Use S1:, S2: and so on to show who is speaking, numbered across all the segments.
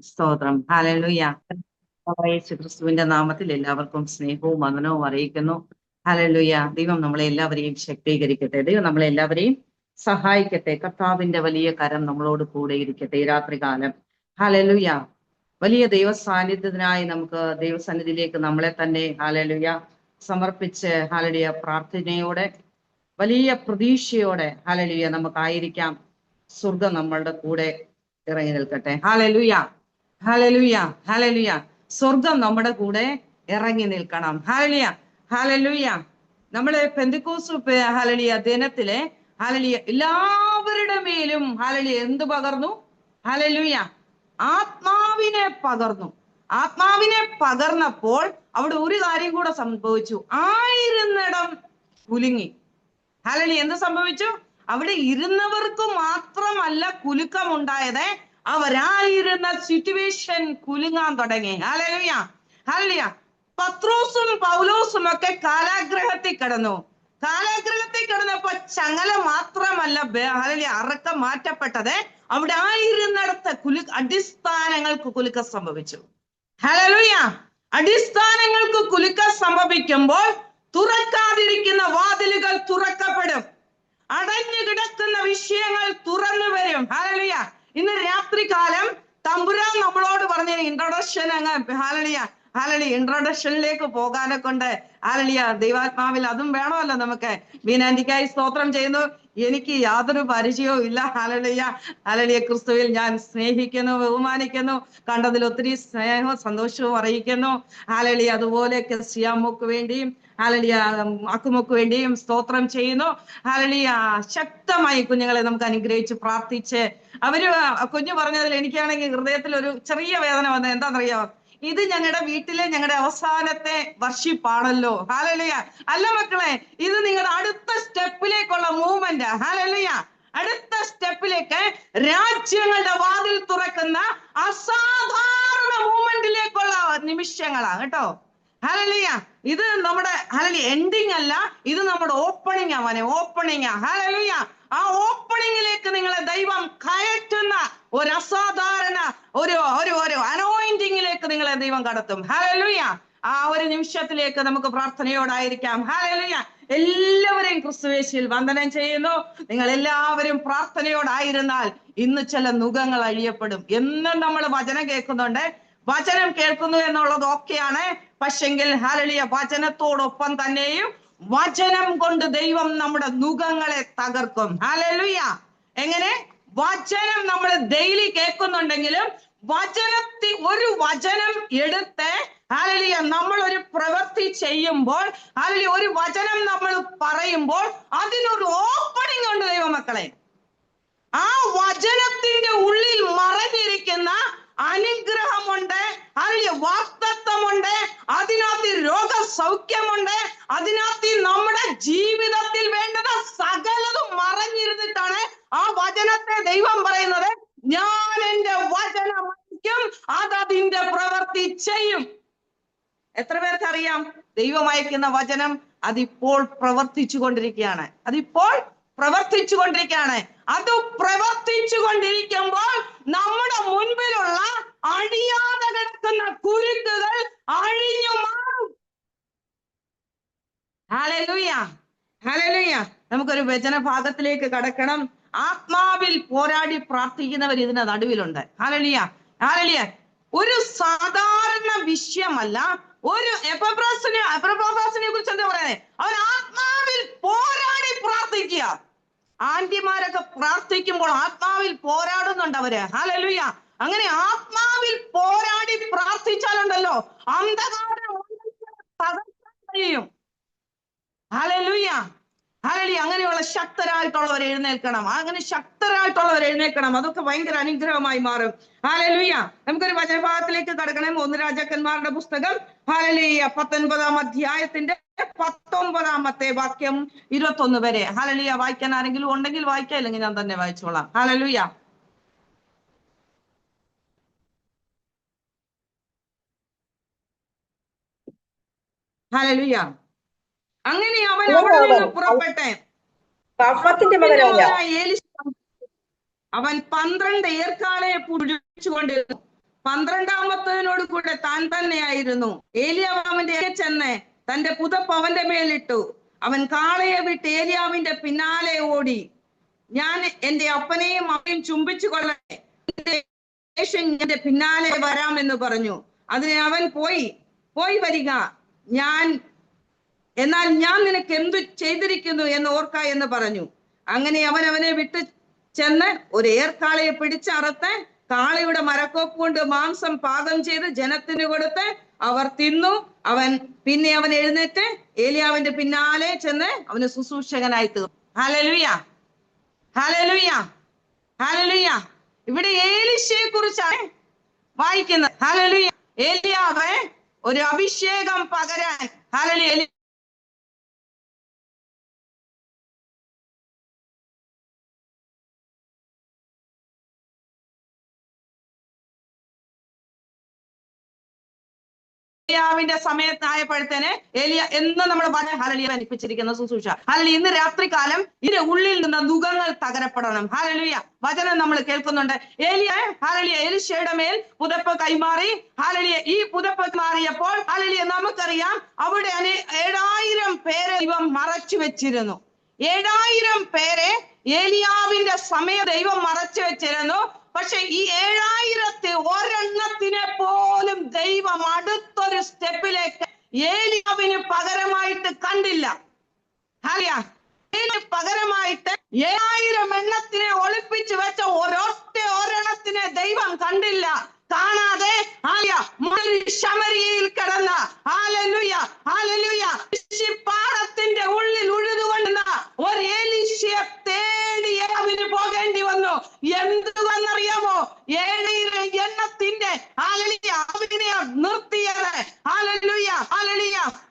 S1: സ്തോത്രം. ഹല്ലേലൂയ. യേശു ക്രിസ്തുവിന്റെ നാമത്തിൽ എല്ലാവർക്കും സ്നേഹവും വന്ദനവും അറിയിക്കുന്നു. ഹല്ലേലൂയ. ദൈവം നമ്മളെ എല്ലാവരെയും ശക്തീകരിക്കട്ടെ. ദൈവം നമ്മളെ എല്ലാവരെയും സഹായിക്കട്ടെ. കർത്താവിന്റെ വലിയ കരം നമ്മളോട് കൂടെ ഇരിക്കട്ടെ ഈ രാത്രികാലം. ഹല്ലേലൂയ. വലിയ ദൈവ സാന്നിധ്യത്തിനായി നമുക്ക് ദൈവസന്നിധിയിലേക്ക് നമ്മളെ തന്നെ ഹല്ലേലൂയ സമർപ്പിച്ച് ഹല്ലേലൂയ പ്രാർത്ഥനയോടെ വലിയ പ്രതീക്ഷയോടെ ഹല്ലേലൂയ നമുക്കായിരിക്കാം. സ്വർഗം നമ്മളുടെ കൂടെ ഇറങ്ങി നിൽക്കട്ടെ. ഹല്ലേലൂയ, ഹല്ലേലൂയ, ഹല്ലേലൂയ. സ്വർഗം നമ്മുടെ കൂടെ ഇറങ്ങി നിൽക്കണം. Hallelujah, hallelujah. നമ്മള് പെന്തക്കോസ്ത് ഹല്ലേലൂയ ദിനത്തിലെ ഹല്ലേലൂയ എല്ലാവരുടെ മേലും ഹല്ലേലൂയ എന്ത് പകർന്നു? ഹല്ലേലൂയ ആത്മാവിനെ പകർന്നു. ആത്മാവിനെ പകർന്നപ്പോൾ അവിടെ ഒരു കാര്യം കൂടെ സംഭവിച്ചു. ആയിരുന്നിടം കുലുങ്ങി. ഹല്ലേലൂയ. എന്ത് സംഭവിച്ചു? അവിടെ ഇരുന്നവർക്ക് മാത്രമല്ല കുലുക്കമുണ്ടായത്, അവരായിരുന്ന സിറ്റുവേഷൻ കുലുങ്ങാൻ തുടങ്ങി. Hallelujah, hallelujah. പത്രോസും പൗലോസും ഒക്കെ കാരാഗൃഹത്തിൽ കിടന്നു. കാരാഗൃഹത്തിൽ കിടന്നപ്പോ ചങ്ങല മാത്രമല്ല ഹല്ലേലൂയ അറക്കം മാറ്റപ്പെട്ടത്, അവിടെ ആയിരുന്നിടത്ത് അടിസ്ഥാനങ്ങൾക്ക് കുലുക്കം സംഭവിച്ചു. ഹല്ലേലൂയ. അടിസ്ഥാനങ്ങൾക്ക് കുലുക്കം സംഭവിക്കുമ്പോൾ തുറക്കാതിരിക്കുന്ന വാതിലുകൾ തുറക്കപ്പെടും. അടഞ്ഞു കിടക്കുന്ന വിഷയങ്ങൾ തുറന്നു വരും. ഹല്ലേലൂയ. ഇന്ന് രാത്രികാലം തമ്പുരാൻ നമ്മളോട് പറഞ്ഞ ഇൻട്രൊഡക്ഷൻ അങ്ങ് ഹല്ലേലൂയ ഹല്ലേലൂയ ഇൻട്രൊഡക്ഷനിലേക്ക് പോകാനെ കൊണ്ട് ഹല്ലേലൂയ ദൈവാത്മാവിൽ അതും വേണമല്ലോ നമുക്ക്. ബീനാന്റിക്കായി സ്തോത്രം ചെയ്യുന്നു. എനിക്ക് യാതൊരു പരിചയവും ഇല്ല. Hallelujah, hallelujah. ക്രിസ്തുവിൽ ഞാൻ സ്നേഹിക്കുന്നു, ബഹുമാനിക്കുന്നു. കണ്ടതിൽ ഒത്തിരി സ്നേഹവും സന്തോഷവും അറിയിക്കുന്നു. ഹല്ലേലൂയ. അതുപോലെ സിയാമോക്ക് വേണ്ടിയും ഹല്ലേലൂയ അക്കുമോക്ക് വേണ്ടിയും സ്തോത്രം ചെയ്യുന്നു. ഹല്ലേലൂയ. ശക്തമായി കുഞ്ഞുങ്ങളെ നമുക്ക് അനുഗ്രഹിച്ച് പ്രാർത്ഥിച്ച് അവര് കുഞ്ഞു പറഞ്ഞതിൽ എനിക്കാണെങ്കിൽ ഹൃദയത്തിൽ ഒരു ചെറിയ വേദന വന്നത് എന്താണെന്നറിയാമോ? ഇത് ഞങ്ങളുടെ വീട്ടിലെ ഞങ്ങളുടെ അവസാനത്തെ വർഷിപ്പാണല്ലോ. ഹല്ലേലൂയ. അല്ല മക്കളെ, ഇത് നിങ്ങളുടെ അടുത്ത സ്റ്റെപ്പിലേക്കുള്ള മൂവ്മെന്റ്. ഹല്ലേലൂയ. അടുത്ത സ്റ്റെപ്പിലേക്ക് രാജ്യങ്ങളുടെ വാതിൽ തുറക്കുന്ന അസാധാരണ മൂവ്മെന്റിലേക്കുള്ള നിമിഷങ്ങളാണ് കേട്ടോ. ഹല്ലേലൂയ. ഇത് നമ്മുടെ ഹല്ലേലൂയ എൻഡിങ് അല്ല, ഇത് നമ്മുടെ ഓപ്പണിംഗ് ആവാനെ. ഓപ്പണിംഗ്. ഹല്ലേലൂയ. ആ ഓപ്പണിംഗിലേക്ക് നിങ്ങളെ ദൈവം കയറ്റുന്ന ഒരു അസാധാരണ ഒരു അനോയിന്റിംഗിലേക്ക് നിങ്ങളെ ദൈവം കടത്തും. ഹല്ലേലൂയ. ആ ഒരു നിമിഷത്തിലേക്ക് നമുക്ക് പ്രാർത്ഥനയോടായിരിക്കാം. ഹല്ലേലൂയ. എല്ലാവരെയും ക്രിസ്തുയേശുവിൽ വന്ദനം ചെയ്യുന്നു. നിങ്ങൾ എല്ലാവരും പ്രാർത്ഥനയോടായിരുന്നാൽ ഇന്ന് ചില നുകങ്ങൾ അഴിയപ്പെടും. എന്നും നമ്മൾ വചനം കേൾക്കുന്നുണ്ട്. വചനം കേൾക്കുന്നു എന്നുള്ളത് ഓക്കെയാണ്. പക്ഷെങ്കിൽ ഹല്ലേലൂയ വചനത്തോടൊപ്പം തന്നെയും വചനം കൊണ്ട് ദൈവം നമ്മുടെ നുകങ്ങളെ തകർക്കും. ഹല്ലേലൂയ. എങ്ങനെ? വചനം നമ്മൾ ഡെയിലി കേൾക്കുന്നുണ്ടെങ്കിലും വചനത്തിൽ ഒരു വചനം എടുത്ത് ഹല്ലേലൂയ നമ്മൾ ഒരു പ്രവൃത്തി ചെയ്യുമ്പോൾ ഹല്ലേലൂയ ഒരു വചനം നമ്മൾ പറയുമ്പോൾ അതിനൊരു ഓപ്പണിംഗ് ഉണ്ട് ദൈവമക്കളെ. ആ വചനത്തിന്റെ ഉള്ളിൽ മറഞ്ഞിരിക്കുന്ന അനുഗ്രഹമുണ്ട്, അതിൽ വാക്തത്വമുണ്ട്, അതിനകത്ത് രോഗസൗഖ്യമുണ്ട്, അതിനകത്ത് നമ്മുടെ ജീവിതത്തിൽ വേണ്ടത് സകലതും മറഞ്ഞിരുന്നിട്ടാണ് ആ വചനത്തെ ദൈവം പറയുന്നത്, ഞാൻ എന്റെ വചനം അയക്കും, അതതിന്റെ പ്രവൃത്തി ചെയ്യും. എത്ര പേർക്ക് അറിയാം? ദൈവം അയക്കുന്ന വചനം അതിപ്പോൾ പ്രവർത്തിച്ചു കൊണ്ടിരിക്കുകയാണ്. അതിപ്പോൾ പ്രവർത്തിച്ചു കൊണ്ടിരിക്കുകയാണ്. അത് പ്രവർത്തിച്ചു കൊണ്ടിരിക്കുമ്പോൾ നമ്മുടെ മുൻപിലുള്ള അഴിയാതെ കിടക്കുന്ന കുരുക്കുകൾ അഴിഞ്ഞു മാറും. Hallelujah, hallelujah. നമുക്കൊരു വചന ഭാഗത്തിലേക്ക് കടക്കണം. ആത്മാവിൽ പോരാടി പ്രാർത്ഥിക്കുന്നവർ ഇതിന്റെ നടുവിലുണ്ട്. Hallelujah, hallelujah. ഒരു സാധാരണ വിഷയമല്ല. ഒരു എപ്പബ്രാസിനെ കുറിച്ച് എന്താ പറയുന്നത്? അവൻ ആത്മാവിൽ പോരാടി പ്രാർത്ഥിക്കുക. ആന്റിമാരൊക്കെ പ്രാർത്ഥിക്കുമ്പോൾ ആത്മാവിൽ പോരാടുന്നുണ്ട് അവര്. ഹല്ലേലൂയ. അങ്ങനെ ആത്മാവിൽ പോരാടി പ്രാർത്ഥിച്ചാലുണ്ടല്ലോ അന്ധകാരം തകർക്കാൻ കഴിയും. Hallelujah, hallelujah. അങ്ങനെയുള്ള ശക്തരായിട്ടുള്ളവർ എഴുന്നേൽക്കണം. അങ്ങനെ ശക്തരായിട്ടുള്ളവർ എഴുന്നേൽക്കണം. അതൊക്കെ ഭയങ്കര അനുഗ്രഹമായി മാറും. ഹല്ലേലൂയ. നമുക്കൊരു വചനഭാഗത്തിലേക്ക് കടക്കണം. 1 രാജാക്കന്മാരുടെ പുസ്തകം ഹല്ലേലൂയ 19-ാം അധ്യായത്തിന്റെ 19-ാമത്തെ വാക്യം 21 വരെ. ഹല്ലേലൂയ. വായിക്കാൻ ആരെങ്കിലും ഉണ്ടെങ്കിൽ വായിക്കാം, അല്ലെങ്കിൽ ഞാൻ തന്നെ വായിച്ചോളാം. ഹല്ലേലൂയ. ഹല്ലേലൂയ. അങ്ങനെ അവൻ അവിടെ നിന്ന് പുറപ്പെട്ടെ അവൻ 12 ഏർക്കാളെ പുടിച്ചുകൊണ്ടിരുന്നു. 12-ാമത്തതിനോട് കൂടെ താൻ തന്നെയായിരുന്നു. ഏലിയാവ് അവന്റെ ചെന്ന് തന്റെ പുതപ്പ് അവന്റെ മേലിട്ടു. അവൻ കാളയെ വിട്ട് ഏലിയാവിന്റെ പിന്നാലെ ഓടി. ഞാൻ എന്റെ അപ്പനെയും അമ്മയും ചുംബിച്ചു കൊള്ളട്ടെ, എന്റെ പിന്നാലെ വരാമെന്ന് പറഞ്ഞു. അതിന് അവൻ പോയി വരിക, എന്നാൽ ഞാൻ നിനക്ക് എന്തു ചെയ്തിരിക്കുന്നു എന്ന് ഓർക്ക എന്ന് പറഞ്ഞു. അങ്ങനെ അവനെ വിട്ടു ചെന്ന് ഒരു ഏർക്കാളയെ പിടിച്ചറുത്ത് കാളയുടെ മരക്കോപ്പ് കൊണ്ട് മാംസം പാകം ചെയ്ത് ജനത്തിന് കൊടുത്ത് അവർ തിന്നു. അവൻ എഴുന്നേറ്റ് ഏലിയാവിന്റെ പിന്നാലെ ചെന്ന് അവന് ശുശ്രൂഷകനായി തീർന്നു. ഹല്ലേലൂയ, ഹല്ലേലൂയ, ഹല്ലേലൂയ. ഇവിടെ ഏലീശയെ കുറിച്ചാണ് വായിക്കുന്നത്. ഹല്ലേലൂയ. ഏലിയാവ് ഒരു അഭിഷേകം പകരാൻ, ഹല്ലേലൂയ, ഏലിയാവിന്റെ സമയത്തായപ്പോഴത്തേന് ഏലിയ എന്ന് നമ്മൾ ഹല്ലേലൂയ അനുപ്പിച്ചിരിക്കുന്ന ശുശ്രൂഷ. ഹല്ലേലൂയ. ഇന്ന് രാത്രികാലം ഇതിന്റെ ഉള്ളിൽ നിന്ന് നുകങ്ങൾ തകരപ്പെടണം. ഹല്ലേലൂയ. വചനം നമ്മൾ കേൾക്കുന്നുണ്ട്. ഹല്ലേലൂയ എലീശയുടെ മേൽ പുതപ്പ് കൈമാറി. ഹല്ലേലൂയ. ഈ പുതപ്പ് മാറിയപ്പോൾ ഹല്ലേലൂയ നമുക്കറിയാം അവിടെ 7000 പേരെ ദൈവം മറച്ചു വെച്ചിരുന്നു. 7000 പേരെ ഏലിയാവിന്റെ സമയം ദൈവം മറച്ചു വെച്ചിരുന്നു. പക്ഷെ ഈ 7000 ഒരെണ്ണത്തിനെ പോലും ദൈവം അടുത്തൊരു സ്റ്റെപ്പിലേക്ക് ഏലിയാവിന് പകരമായിട്ട് കണ്ടില്ല. പകരമായിട്ട് 7000 എണ്ണത്തിനെ ഒളിപ്പിച്ചു വെച്ച ഒരെണ്ണത്തിനെ ദൈവം കണ്ടില്ല. കാണാതെ ശമരിയയിൽ കിടന്ന പാടത്തിന്റെ ഉള്ളിൽ ഉഴുതുകൊണ്ടുന്ന ഒരു എലീശയെ തേടി അവന് പോകേണ്ടി വന്നു. എന്തുവെന്നറിയാമോ? 7000 എണ്ണത്തിന്റെ അവനെ നിർത്തിയത്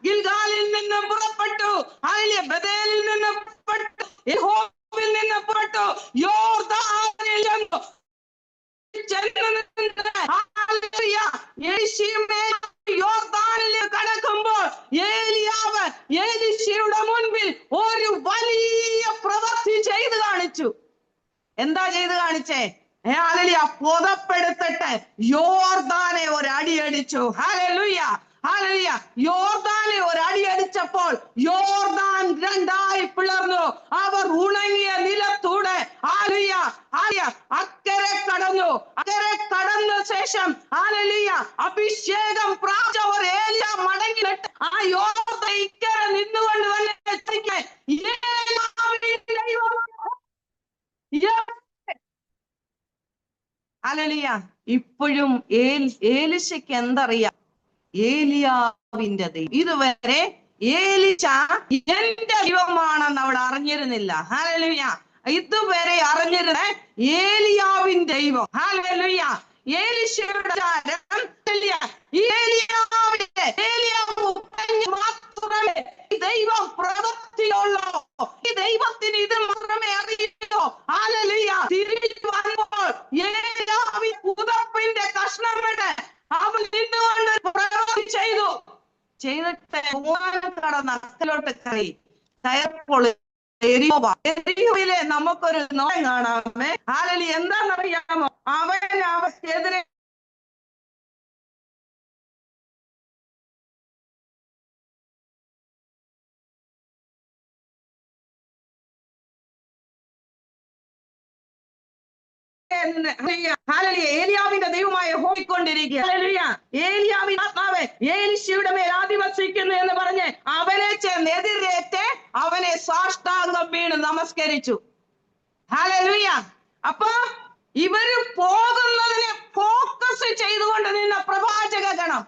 S1: ഗിൽഗാലിൽ നിന്ന് പുറപ്പെട്ടു, ബഥേലിൽ നിന്ന് പുറപ്പെട്ടു, യഹോവയിൽ നിന്ന് പുറപ്പെട്ടു, യോർദാനിൽ ചെന്നു. യോർദാനിൽ കടക്കുമ്പോൾ ഏലിയാവ് എലീശയുടെ മുൻപിൽ ഒരു വലിയ പ്രവൃത്തി ചെയ്തു കാണിച്ചു. എന്താ ചെയ്തു കാണിച്ചേ? പുതപ്പെടുത്തിട്ട് യോർദാനെ ഒരടിയടിച്ചു. Hallelujah, hallelujah. യോർദാനെ ഒരടിയടിച്ചപ്പോൾ യോർദാൻ രണ്ടായി പിളർന്നു. അവർ ഉണങ്ങിയ നിലത്തൂടെ അക്കരെ കടന്നു. അക്കരെ കടന്ന ശേഷം അഭിഷേകം പ്രാപിച്ച ഒരു ഏലിയ മടങ്ങിയിട്ട് ആ യോർദാൻ ഇക്കരെ നിന്നുകൊണ്ട് തന്നെ ഹല്ലേലൂയ. ഇപ്പോഴും ഏലീശയ്ക്ക് എന്തറിയാം? ഏലിയാവിന്റെ ദൈവം. ഇതുവരെ ഏലീശ എന്റെ ദൈവമാണെന്ന് അവിടെ അറിഞ്ഞിരുന്നില്ല. ഹല്ലേലൂയ. ഇതുവരെ അറിഞ്ഞിരുന്ന ഏലിയാവിന്റെ ദൈവം. ഹല്ലേലൂയ. ഏലീശയുടെ മാത്രമേ ദൈവം പ്രവൃത്തിയുള്ളൂ. ഈ ദൈവത്തിന് ഇത് മാത്രമേ അറിയൂ. ഹല്ലേലൂയ. തിരിച്ചു വന്നപ്പോൾ ഏലിയാവിൻ പുതപ്പിന്റെ കഷ്ണമെട്ട് അവൻ നിന്നുകൊണ്ട് പ്രവൃത്തി ചെയ്തിട്ട് കടന്ന് അക്കലോട്ട് കയറിയപ്പോൾ എരിഹോവിലെ നമുക്കൊരു നോയം കാണാമേ. ഹല്ലേലൂയ. എന്താണെന്നറിയാമോ? അവനെതിരെ ഏലിയാവിന്റെ ദൈവമായി ഹോമിക്കൊണ്ടിരിക്കുക. ഏലിയാവിൻ ആത്മാവ് എലീശയുടെ മേൽ ആധിവസിക്കുന്നു എന്ന് പറഞ്ഞ് അവനെ എതിരേറ്റ് അവനെ സാഷ്ടാംഗം വീണ് നമസ്കരിച്ചു. ഹല്ലേലൂയ. അപ്പൊ ഇവര് പോകുന്നതിനെ ഫോക്കസ് ചെയ്തുകൊണ്ട് നിന്ന പ്രവാചക ഗണം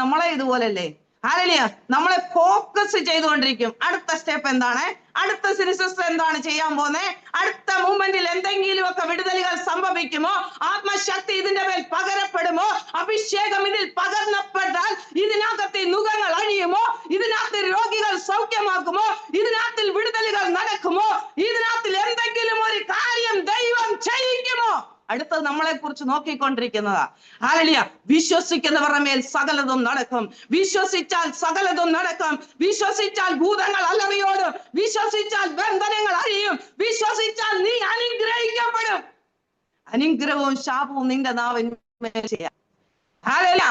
S1: നമ്മളെ ഇതുപോലല്ലേ? ഹല്ലേലൂയ. നമ്മളെ ഫോക്കസ് ചെയ്തുകൊണ്ടിരിക്കും. അടുത്ത സ്റ്റെപ്പ് എന്താണ്? അടുത്ത സിസ്റ്റർ എന്താണ് ചെയ്യാൻ പോകുന്നത്? അടുത്ത മൂവ്മെന്റിൽ എന്തെങ്കിലുമൊക്കെ വിടുതലുകൾ സംഭവിക്കുമോ? ആത്മശക്തി ഇതിന്റെ മേൽ പകരപ്പെടുമോ? അഭിഷേകം ഇതിൽ പകർന്നപ്പെട്ടാൽ ഇതിനകത്ത് നുകങ്ങൾ അഴിയുമോ? ഇതിനകത്ത് രോഗികൾ സൗഖ്യമാക്കുമോ? ഇതിനകത്ത് വിടുതലുകൾ നടക്കുമോ? ഇതിനകത്ത് എന്തെങ്കിലും ഒരു കാര്യം ദൈവം ചെയ്യിക്കുമോ? അടുത്തത് നമ്മളെ കുറിച്ച് നോക്കിക്കൊണ്ടിരിക്കുന്നതാ. ഹല്ലേലൂയ. വിശ്വസിക്കുന്നവരുടെ മേൽ സകലതും നടക്കും. വിശ്വസിച്ചാൽ സകലതും നടക്കും. വിശ്വസിച്ചാൽ ഭൂതങ്ങൾ അലറിയോടും. വിശ്വസിച്ചാൽ ബന്ധനങ്ങൾ അഴിയും. വിശ്വസിച്ചാൽ നീ അനുഗ്രഹിക്കപ്പെടും. അനുഗ്രഹവും ശാപവും നിന്റെ നാവിൻ ഹല്ലേലൂയ.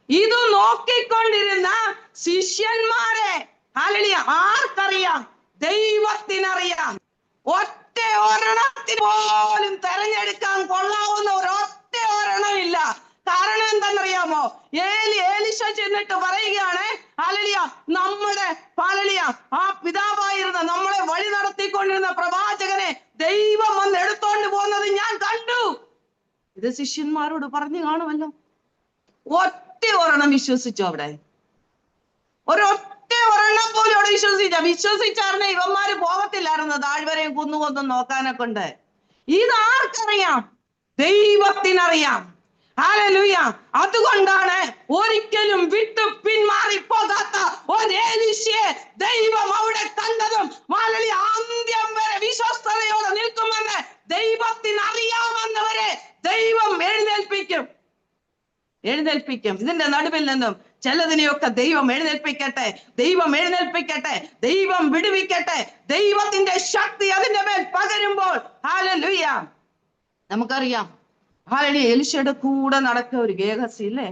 S1: ഇത് നോക്കിക്കൊണ്ടിരുന്ന ശിഷ്യന്മാരെ ഹല്ലേലൂയ ആർക്കറിയാം? ദൈവത്തിനറിയാം. ഒറ്റ ഒരെണ്ണത്തിന് പോലും തെരഞ്ഞെടുക്കാൻ കൊള്ളാവുന്ന ഒരൊറ്റ ഒരെണ്ണമില്ല. കാരണം എന്താണെന്നറിയാമോ? ഏലിശ ചെന്നിട്ട് പറയുകയാണ്, ഹല്ലേലൂയ, നമ്മുടെ ഹല്ലേലൂയ ആ പിതാവായിരുന്ന നമ്മളെ വഴി നടത്തിക്കൊണ്ടിരുന്ന പ്രവാചകനെ ദൈവം വന്ന് എടുത്തോണ്ട് പോകുന്നത് ഞാൻ കണ്ടു. ഇത് ശിഷ്യന്മാരോട് പറഞ്ഞു കാണുമല്ലോ. ഒറ്റ ഒരെണ്ണം വിശ്വസിച്ചു. അവിടെ ഒരൊറ്റ ഒരെണ്ണം പോലും അവിടെ വിശ്വസിച്ചാർന്നെ ഇവന്മാര് പോകത്തില്ലായിരുന്നു താഴ്വരയും കുന്നുകൊന്നും നോക്കാനൊക്കെ ഉണ്ട്. ഇതാർക്കറിയാം? ദൈവത്തിനറിയാം. ഹല്ലേലൂയ. അതുകൊണ്ടാണ് ഒരിക്കലും വിട്ടു പിന്മാറി പോകാത്ത ഒരു എലീശയെ ദൈവം അവിടെ കണ്ടതും ഹല്ലേലൂയ അന്ത്യം വരെ വിശ്വസ്തയോടെ നിൽക്കുമെന്ന് ദൈവത്തിനറിയാമെന്നവരെ ദൈവം എഴുന്നേൽപ്പിക്കും. ഇതിന്റെ നടുവിൽ നിന്നും ചിലതിനെയൊക്കെ ദൈവം എഴുന്നേൽപ്പിക്കട്ടെ, ദൈവം എഴുന്നേൽപ്പിക്കട്ടെ, ദൈവം വിടുവിക്കട്ടെ. ദൈവത്തിന്റെ ശക്തി അതിന്റെ മേൽ പകരുമ്പോൾ ഹല്ലേലൂയ നമുക്കറിയാം. ഹല്ലേലൂയ എലീശയുടെ കൂടെ നടക്കുക ഒരു ഗേഹസി ഇല്ലേ?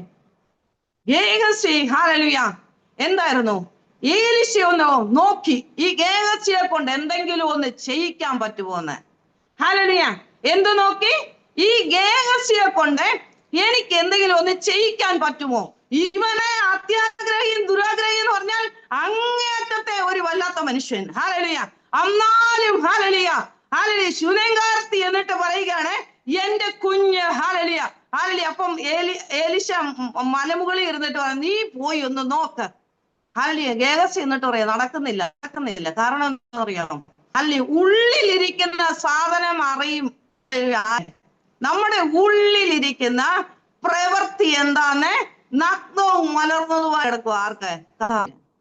S1: ഗേഹസി ഹല്ലേലൂയ എന്തായിരുന്നു? എലീശ ഒന്ന് നോക്കി ഈ ഗേഹസിയെ കൊണ്ട് എന്തെങ്കിലും ഒന്ന് ചെയ്യിക്കാൻ പറ്റുമോന്ന്. ഹല്ലേലൂയ എന്ത് നോക്കി? ഈ ഗേഹസിയെ കൊണ്ട് എനിക്ക് എന്തെങ്കിലും ഒന്ന് ചെയ്യിക്കാൻ പറ്റുമോ? ഇവനെ അത്യാഗ്രഹിയും ദുരാഗ്രഹിയും എന്ന് പറഞ്ഞാൽ അങ്ങേറ്റത്തെ ഒരു വല്ലാത്ത മനുഷ്യൻ. ഹല്ലേലൂയ. എന്നാലും ഹല്ലേലൂയ ശുനേങ്കാർത്തി എന്നിട്ട് പറയുകയാണ്, എന്റെ കുഞ്ഞ് ഹല്ലേലൂയ. അപ്പം എലീശ മലമുകളിൽ ഇരുന്നിട്ട് പറഞ്ഞു, നീ പോയി ഒന്ന് നോക്ക്. ഹല്ലേലൂയ. ഗേഹസി എന്നിട്ട് പറയാം, നടക്കുന്നില്ല. കാരണം എന്താ അറിയാമോ? ഉള്ളിലിരിക്കുന്ന സാധനം അറിയും. നമ്മുടെ ഉള്ളിലിരിക്കുന്ന പ്രവൃത്തി എന്താന്ന് നഗ്നവും മലർന്നതുമായി കിടക്കും. ആർക്ക്?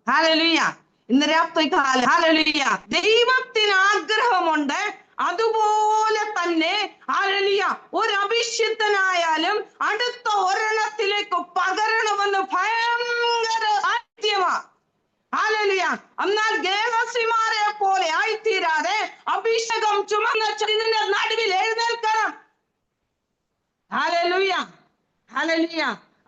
S1: ഹല്ലേലൂയ. ഇന്ന് രാത്രികാലം ഹല്ലേലൂയ ദൈവത്തിന് ആഗ്രഹമുണ്ട്. അതുപോലെ തന്നെ ഹല്ലേലൂയ ഒരു അഭിഷിക്തനായാലും അടുത്ത ഒരെണ്ണത്തിലേക്ക് പകരണമെന്ന് ഭയങ്കര ആദ്യമാണ്. ഹല്ലേലൂയ. എന്നാൽ ഗേഹസിമാരെ പോലെ ആയിത്തീരാതെ അഭിഷേകം ചുമന്ന ഇതിന്റെ നടുവിൽ എഴുന്നേൽക്കണം. ഹല്ലേലൂയ.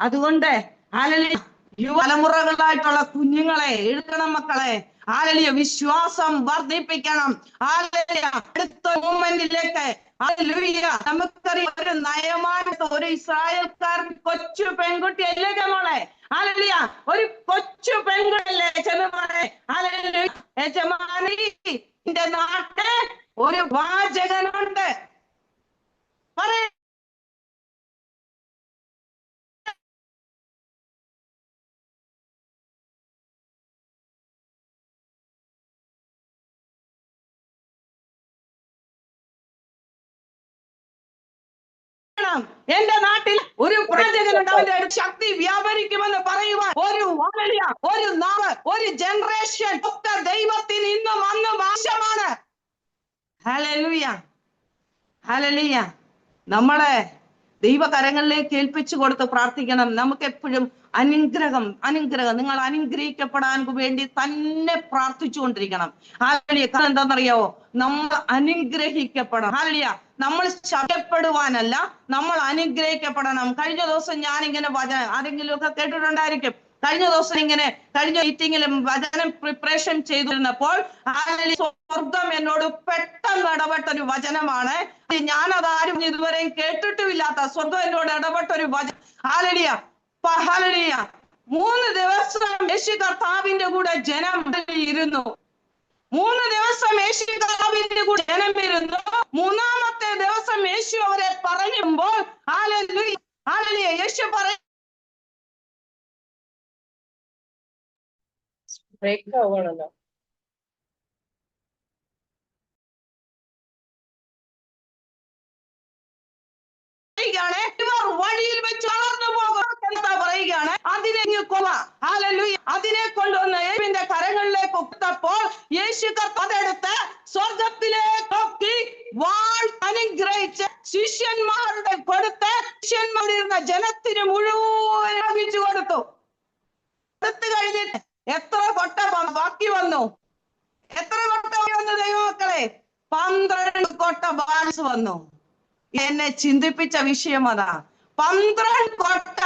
S1: അതുകൊണ്ട് ഹല്ലേലൂയ യുവതലമുറകളായിട്ടുള്ള കുഞ്ഞുങ്ങളെ എഴുതണം മക്കളെ. ഹല്ലേലൂയ വിശ്വാസം വർദ്ധിപ്പിക്കണം. ഹല്ലേലൂയ അടുത്ത മൂവ്മെന്റിലേക്ക് ഹല്ലേലൂയ നമുക്കറിയാം. ഒരു നയമായിട്ട് ഒരു ഇസ്രായേൽക്കാരൻ കൊച്ചു പെൺകുട്ടി അല്ലേ മോളെ? ഹല്ലേലൂയ ഒരു കൊച്ചു പെൺകുട്ടിയല്ലേ ചെന്നമാനെ? ഹല്ലേലൂയ യജമാനി എന്റെ നാട്ടിൽ ഒരു വാചകനുണ്ട്. പറയ എന്റെ നാട്ടിൽ ഒരു പ്രവാചകനുണ്ട്, അവന്റെ ശക്തി വ്യാപരിക്കുമെന്ന് പറയുവാൻ ഒരു നാവ് ഒരു ജനറേഷൻ ഒക്കെ ദൈവത്തിന് ഇന്നും അന്നും ആവശ്യമാണ്. ഹല്ലേലൂയ. നമ്മളെ ദൈവകരങ്ങളിലേക്ക് ഏൽപ്പിച്ചു കൊടുത്ത് പ്രാർത്ഥിക്കണം. നമുക്ക് എപ്പോഴും അനുഗ്രഹം നിങ്ങൾ അനുഗ്രഹിക്കപ്പെടാൻ വേണ്ടി തന്നെ പ്രാർത്ഥിച്ചുകൊണ്ടിരിക്കണം. ഹല്ലേലൂയ. എന്താണെന്നറിയാവോ? നമ്മൾ അനുഗ്രഹിക്കപ്പെടണം. ഹല്ലേലൂയ. നമ്മൾ ശപിക്കപ്പെടുവാനല്ല, നമ്മൾ അനുഗ്രഹിക്കപ്പെടണം. കഴിഞ്ഞ ദിവസം ഞാനിങ്ങനെ ആരെങ്കിലും ഒക്കെ കേട്ടിട്ടുണ്ടായിരിക്കും. കഴിഞ്ഞ ദിവസം കഴിഞ്ഞ മീറ്റിംഗിലും വചനം പ്രിപ്പറേഷൻ ചെയ്തിരുന്നപ്പോൾ സ്വർഗം എന്നോട് പെട്ടെന്ന് ഇടപെട്ടൊരു വചനമാണ്. ഞാനതാരും ഇതുവരെയും കേട്ടിട്ടുമില്ലാത്ത സ്വർഗം എന്നോട് ഇടപെട്ടൊരു വചനം. ഹല്ലേലൂയ. 3 ദിവസം യേശു കർത്താവിന്റെ കൂടെ ജനം ഇരുന്നു. 3 ദിവസം യേശു കർത്താവിന്റെ കൂടെ ജനം ഇരുന്നു. 3-ാമത്തെ ദിവസം യേശു അവരെ പറയുമ്പോൾ ഹല്ലേലൂയ യേശു പറയുകയാണ്, ഇവർ വഴിയിൽ വെച്ച് വളർന്നു പോകും. എന്താ പറയുകയാണ്? അതിനെ കൊണ്ടുവന്ന് യേശുവിന്റെ കരങ്ങളിലേക്ക് കൊടുത്തപ്പോൾ യേശു അതെടുത്ത് സ്വർഗത്തിലേക്ക് നോക്കി വാൾ അനുഗ്രഹിച്ച് ശിഷ്യന്മാരുടെ കൊടുത്ത് ശിഷ്യന്മാരിരുന്ന ജനത്തിന് മുഴുവൻ ലഭിച്ചു കൊടുത്തു കഴിഞ്ഞിട്ട് എത്ര കൊട്ട ബാക്കി വന്നു? എത്ര കൊട്ട വന്നു ദൈവമക്കളെ? 12 കൊട്ട ബാലൻസ് വന്നു. എന്നെ ചിന്തിപ്പിച്ച വിഷയം അതാ. 12 കൊട്ട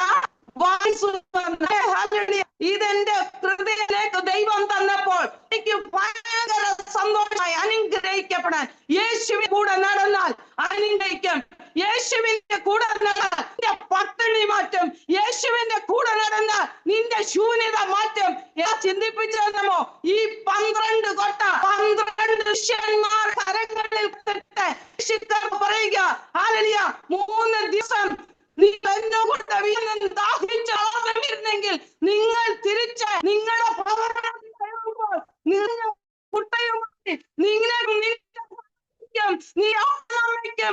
S1: ഇതെന്റെ ഹൃദയത്തിലേക്ക് ദൈവം തന്നപ്പോൾ എനിക്ക് ഭയങ്കര സന്തോഷമായി. അനുഗ്രഹിക്കപ്പെടാൻ യേശുവിന്റെ കൂടെ നടന്നാൽ അനുഗ്രഹിക്കും. യേശുവിന്റെ കൂടെ നടന്നാൽ നിന്റെ പട്ടിണി മാറ്റും. യേശുവിന്റെ കൂടെ നടന്നാൽ നിന്റെ ശൂന്യത മാറ്റും. ചിന്തിപ്പിച്ചോ, ഈ 12 കൊട്ട 12 ശിഷ്യന്മാർ കരങ്ങളിൽ പറയുക, ഹല്ലേലൂയ, 3 ദിവസം നീ എന്നോട് ദാഹിച്ചിരുന്നെങ്കിൽ നിങ്ങൾ തിരിച്ച് നിങ്ങളുടെ ഭവനത്തിൽ കുട്ടയുമായി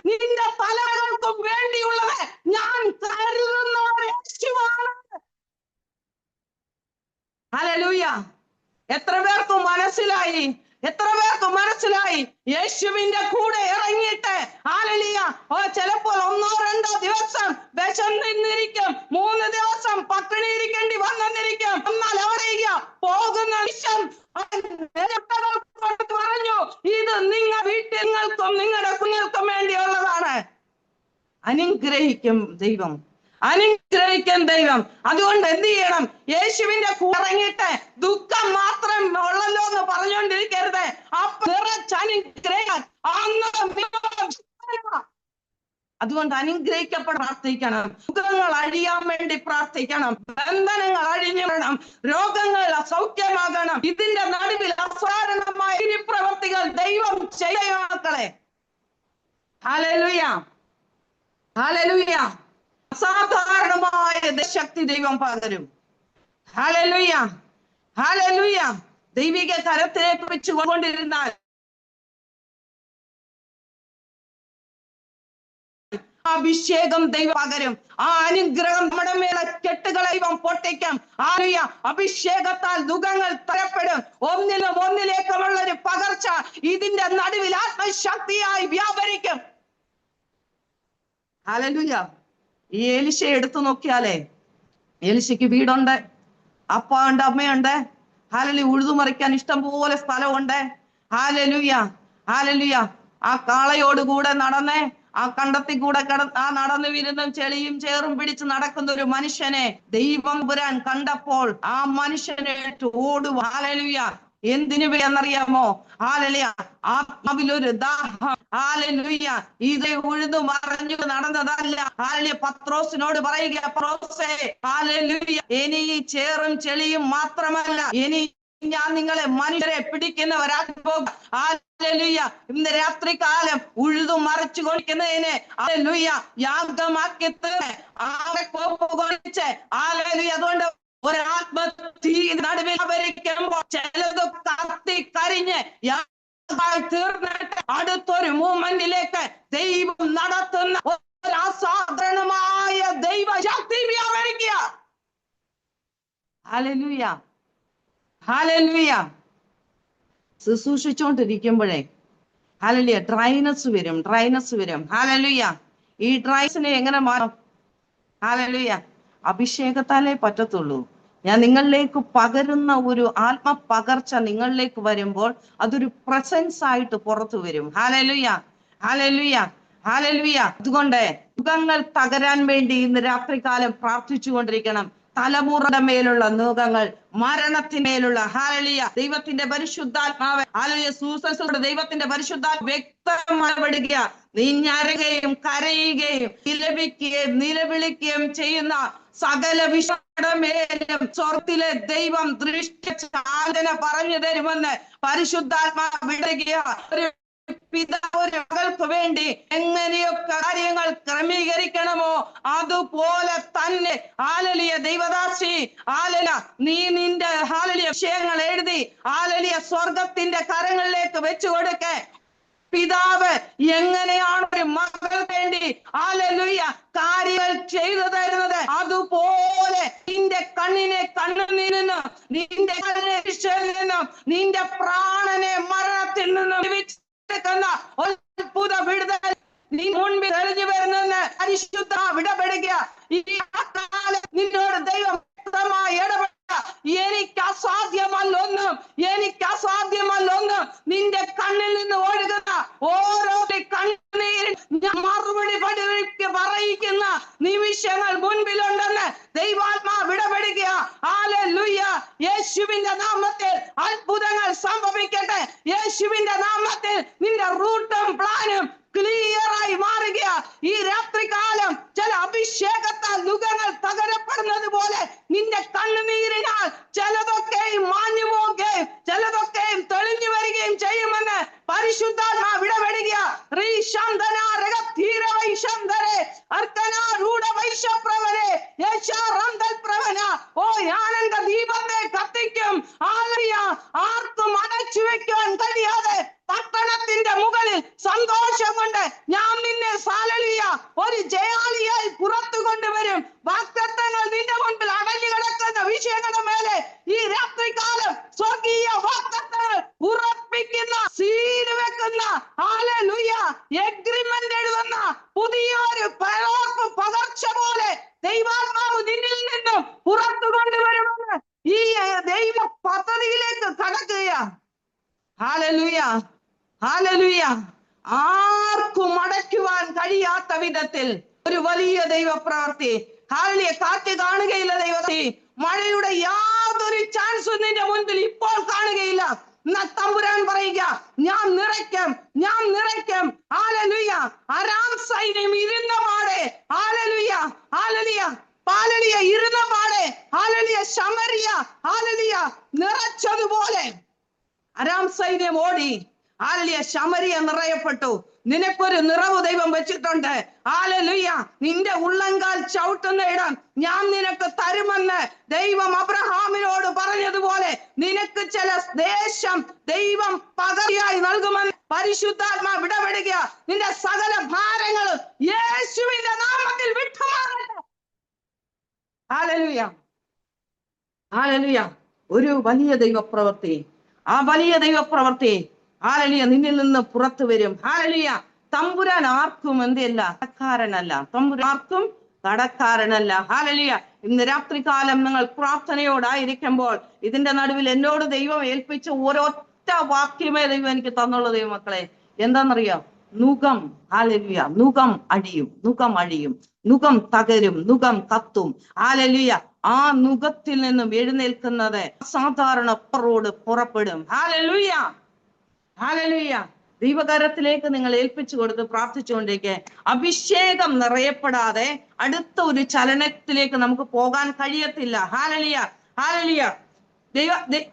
S1: നിന്റെ തലകൾക്കും വേണ്ടിയുള്ളത് ഞാൻ കരുതുന്നവരെ. ഹല്ലേലൂയ. എത്ര പേർക്ക് മനസ്സിലായി? എത്ര പേർക്ക് മനസ്സിലായി? യേശുവിന്റെ കൂടെ ഇറങ്ങിയിട്ട് ഹല്ലേലൂയ, ചിലപ്പോൾ 1-2 ദിവസം വിശന്നിരിക്കും, 3 ദിവസം പട്ടിണി ഇരിക്കേണ്ടി വന്നിരിക്കും. എന്നാൽ അവിടെ പോകുന്ന നിമിഷം പറഞ്ഞു, ഇത് നിങ്ങളുടെ വീട്ടിൽക്കും നിങ്ങളുടെ കുഞ്ഞുങ്ങൾക്കും വേണ്ടിയുള്ളതാണ്. അനുഗ്രഹിക്കും ദൈവം, അനുഗ്രഹിക്കും ദൈവം. അതുകൊണ്ട് എന്ത് ചെയ്യണം? യേശുവിന്റെ കൂടെ ഇറങ്ങിയിട്ട് ദുഃഖം മാത്രം ഉള്ളല്ലോ എന്ന് പറഞ്ഞുകൊണ്ടിരിക്കരുത്. അതുകൊണ്ട് അനുഗ്രഹിക്കപ്പെടാൻ പ്രാർത്ഥിക്കണം. ദുഃഖങ്ങൾ അഴിയാൻ വേണ്ടി പ്രാർത്ഥിക്കണം. ബന്ധനങ്ങൾ അഴിഞ്ഞു വേണം. രോഗങ്ങൾ സൗഖ്യമാകണം. ഇതിന്റെ നടുവിൽ അസാധാരണമായ പ്രവർത്തികൾ ദൈവം ചെയ്യ മക്കളെ. Hallelujah, hallelujah. അസാധാരണമായ ശക്തി ദൈവം പകരും. Hallelujah, hallelujah. ദൈവിക കരത്തിലേക്ക് വെച്ചുകൊണ്ടിരുന്നാൽ അഭിഷേകം ദൈവം പകരും. ആ അനുഗ്രഹം നമ്മുടെ മേലെ കെട്ടുകളെ ദൈവം പൊട്ടിക്കും. ഹല്ലേലൂയ. അഭിഷേകത്താൽ ദുഃഖങ്ങൾ തരപ്പെടും. ഒന്നിലേക്കുമുള്ള ഒരു പകർച്ച ഇതിന്റെ നടുവിൽ ആത്മശക്തിയായി വ്യാപരിക്കും. ഹല്ലേലൂയ. ഈ എലിശയെ എടുത്തു നോക്കിയാലേ, എലിശയ്ക്ക് വീടുണ്ട്, അപ്പയുണ്ട്, അമ്മയുണ്ട്. ഹല്ലേലൂയ. ഉഴുതുമറിക്കാൻ ഇഷ്ടം പോലെ സ്ഥലമുണ്ട്. Hallelujah, hallelujah. ആ കാളയോടുകൂടെ നടന്നേ, ആ കണ്ടത്തിൽ കൂടെ നടന്നു വിരുന്നും ചെളിയും ചേറും പിടിച്ച് നടക്കുന്ന ഒരു മനുഷ്യനെ ദൈവം പുരാൻ കണ്ടപ്പോൾ ആ മനുഷ്യനെ ഓടും. ഹല്ലേലൂയ. എന്തിനു എന്നറിയാമോ? ഹല്ലേലൂയ. ആത്മാവിലൊരു ദാഹം. ഹല്ലേലൂയ. ഇത് ഉഴുതു മറിഞ്ഞു നടന്നതല്ല. ഹല്ലേലൂയ. പത്രോസിനോട് പറയുക, പത്രോസേ, ഹല്ലേലൂയ, ഇനി ചേറും ചെളിയും മാത്രമല്ല, ഇനി ഞാൻ നിങ്ങളെ മനുഷ്യരെ പിടിക്കുന്നവരാക്കി പോകും. ഹല്ലേലൂയ. ഇന്ന് രാത്രി കാലം ഉഴുതു മറിച്ചു കൊണ്ടിരിക്കുന്നതിനെ ഹല്ലേലൂയ യാഗമാക്കി ആകെ കോപ്പ് കൊണ്ടിച്ച് ഹല്ലേലൂയ. അതുകൊണ്ട് ഒരാത്മതീ നടുവിൽ ഭരിക്കുമ്പോൾ ചിലത് കത്തി കരിഞ്ഞ് തീർന്നിട്ട് അടുത്തൊരു മൂവ്മെന്റിലേക്ക് ദൈവം നടത്തുന്ന ഒരു അസാധാരണമായ ദൈവ ശക്തി വ്യാപരിക്കുക. ഹല്ലേലൂയ, ഹല്ലേലൂയ. ശുശ്രൂഷിച്ചോണ്ടിരിക്കുമ്പോഴേ ഹല്ലേലൂയ ഡ്രൈനസ് വരും. ഹല്ലേലൂയ. ഈ ഡ്രൈസിനെ എങ്ങനെ മാറും? ഹല്ലേലൂയ. അഭിഷേകത്താലേ പറ്റത്തുള്ളൂ. ഞാൻ നിങ്ങളിലേക്ക് പകരുന്ന ഒരു ആത്മ പകർച്ച നിങ്ങളിലേക്ക് വരുമ്പോൾ അതൊരു പ്രസൻസ് ആയിട്ട് പുറത്തു വരും. ഹല്ലേലൂയ, ഹല്ലേലൂയ, ഹല്ലേലൂയ. അതുകൊണ്ട് യുഗങ്ങൾ തകരാൻ വേണ്ടി ഇന്ന് രാത്രികാലം പ്രാർത്ഥിച്ചു കൊണ്ടിരിക്കണം. തലമുറയുടെ മേലുള്ള നുകങ്ങൾ, മരണത്തിന്മേലുള്ള ഹല്ലേലൂയ ദൈവത്തിന്റെ പരിശുദ്ധാത്മാവ് ഹല്ലേലൂയ സൂസസുടെ ദൈവത്തിന്റെ പരിശുദ്ധാത്മ വ്യക്തമായി വിടുക. നീ ഞരയുകയും കരയുകയും നിലവിളിക്കുകയും ചെയ്യുന്ന സകല വിഷയുടെ മേലും സ്വർഗ്ഗത്തിലെ ദൈവം ദൃഷ്ടിചാലന പറഞ്ഞു തരുമെന്ന് പരിശുദ്ധാത്മാവ് വിടുക. ഒരു പിതാവ് ഒരു മകൾക്ക് വേണ്ടി എങ്ങനെയൊക്കെ കാര്യങ്ങൾ ക്രമീകരിക്കണമോ അതുപോലെ തന്നെ ഹല്ലേലൂയ ദൈവദാസി ഹല്ലേലൂയ നീ നിന്റെ ഹല്ലേലൂയ വിഷയങ്ങൾ എഴുതി ഹല്ലേലൂയ സ്വർഗത്തിന്റെ കരങ്ങളിലേക്ക് വെച്ചു കൊടുക്കേ. പിതാവ് എങ്ങനെയാണ് ഒരു മകൾ വേണ്ടി ഹല്ലേലൂയ കാര്യങ്ങൾ ചെയ്തു തരുന്നത് അതുപോലെ നിന്റെ കണ്ണിനെ കണ്ണുനീരിൽ നിന്നും നിന്റെ നിന്നും നിന്റെ പ്രാണനെ മരണത്തിൽ നിന്നും അത്ഭുത വിടുതൽ നീ മുൻപിൽ തെളിഞ്ഞു വരുന്നെന്ന് പരിശുദ്ധ വിടപെടുക. ഈ കാലം നിന്നോട് ദൈവം വ്യക്തമായി ഇടപെടുക. എനിക്ക് അസാധ്യമല്ലൊന്നും നിന്റെ കണ്ണിൽ നിന്ന് ഒഴുകുന്ന ഓരോ കണ്ണീരും മറുപടി പറയിക്കുന്ന നിമിഷം യേശുവിന്റെ നാമത്തിൽ നിന്റെ റൂട്ടും പ്ലാനും ക്ലിയറായി മാറുക. ഈ രാത്രികാലം ചില അഭിഷേകത്താൽ നുകങ്ങൾ തകരപ്പെടുന്നത് പോലെ നിന്റെ കണ്ണുനീരിനാൽ ചിലതൊക്കെയും മാഞ്ഞു പോവുകയും ചിലതൊക്കെയും തെളിഞ്ഞു വരികയും ചെയ്യുമെന്ന് പരിശുദ്ധാത്മാവ് ഇടപെടുക. ഓ, ഞാൻ എന്റെ ദീപത്തെ കത്തിക്കും. ആർക്കും അടച്ചു വെക്കാൻ കഴിയാതെ പട്ടണത്തിന്റെ മുകളിൽ സന്തോഷം കൊണ്ട് ഞാൻ നിന്നെ സാലലിയ ഒരു ജയാളിയായി പുറത്തു കൊണ്ടുവരും. വാഗ്ദത്തങ്ങൾ നിന്റെ മുൻപിൽ അടഞ്ഞു കിടക്കുന്ന വിഷയങ്ങളുടെ മേലെ ഈ രാത്രികാലം സ്വർഗീയ വാഗ്ദത്തങ്ങൾ ഉറപ്പിക്കുന്ന, സീൽ വെക്കുന്ന, ഹല്ലേലൂയ, എഗ്രിമെന്റ് എഴുതുന്ന പുതിയൊരു പകർച്ച പോലെ ദൈവാത്മാവ് നിന്നിൽ നിന്നും പുറത്തു കൊണ്ടുവരുമെന്ന് ഈ ദൈവ പദ്ധതിയിലേക്ക് കടക്കുക. ഹല്ലേലൂയ, ഹല്ലേലൂയ. ആർക്കും അടയ്ക്കുവാൻ കഴിയാത്ത വിധത്തിൽ ഒരു വലിയ ദൈവപ്രവൃത്തി. ഹല്ലേലൂയ. കാറ്റ് കാണുകയില്ല ദൈവത്തെ, മഴയുടെ യാതൊരു ചാൻസും നിന്റെ മുൻപിൽ ഇപ്പോൾ കാണുകയില്ല. തമ്പുരാൻ പറയുക, ഞാൻ നിറയ്ക്കും, ഞാൻ നിറയ്ക്കും. ഹല്ലേലൂയ. അരാം സൈന്യം ഇരുന്ന പാടെ, ഹല്ലേലൂയ, ഹല്ലേലൂയ, ഹല്ലേലൂയ, ഇരുന്ന പാടെ, ഹല്ലേലൂയ, ശമരിയ, ഹല്ലേലൂയ, നിറച്ചതുപോലെ അരാം സൈന്യം ഓടി. ഹല്ലേലൂയ, ശമരിയ നിറയപ്പെട്ടു. നിനക്കൊരു നിറവ് ദൈവം വെച്ചിട്ടുണ്ട്. ഹല്ലേലൂയ. നിന്റെ ഉള്ളങ്കാൽ ചവിട്ടുന്ന ഇടം ഞാൻ നിനക്ക് തരുമെന്ന് ദൈവം അബ്രഹാമിനോട് പറഞ്ഞതുപോലെ നിനക്ക് ചില ദേശം ദൈവം പകർച്ചയായി നൽകുമെന്ന് പരിശുദ്ധാത്മാവ് ഇടപെടുക. നിന്റെ സകല ഭാരങ്ങളും യേശുവിന്റെ നാമത്തിൽ വിട്ടുമാറട്ടെ. Hallelujah, hallelujah. ഒരു വലിയ ദൈവപ്രവൃത്തി, ആ വലിയ ദൈവപ്രവൃത്തി ഹല്ലേലൂയ നിന്നിൽ നിന്ന് പുറത്തു വരും. ഹല്ലേലൂയ. തമ്പുരാൻ ആർക്കും എന്തല്ല കടക്കാരനല്ല, തമ്പുരാൻ ആർക്കും കടക്കാരനല്ല. ഹല്ലേലൂയ. ഇന്ന് രാത്രികാലം നിങ്ങൾ പ്രാർത്ഥനയോടായിരിക്കുമ്പോൾ ഇതിന്റെ നടുവിൽ എന്നോട് ദൈവം ഏൽപ്പിച്ച ഒരൊറ്റ വാക്യമേ ദൈവം എനിക്ക് തന്നുള്ളൂ ദൈവമക്കളെ. എന്താണെന്നറിയാം? നുകം. ഹല്ലേലൂയ. നുകം അടിയും, നുകം അഴിയും, നുകം തകരും, നുകം കത്തും. ഹല്ലേലൂയ. ആ നുകത്തിൽ നിന്നും എഴുന്നേൽക്കുന്നത് സാധാരണ പറോട് പുറപ്പെടും. Hallelujah, hallelujah. ദൈവകരത്തിലേക്ക് നിങ്ങൾ ഏൽപ്പിച്ചു കൊടുത്ത് പ്രാർത്ഥിച്ചുകൊണ്ടിരിക്കെ അഭിഷേകം നിറയപ്പെടാതെ അടുത്ത ഒരു ചലനത്തിലേക്ക് നമുക്ക് പോകാൻ കഴിയത്തില്ല. ഹല്ലേലൂയ, ഹല്ലേലൂയ,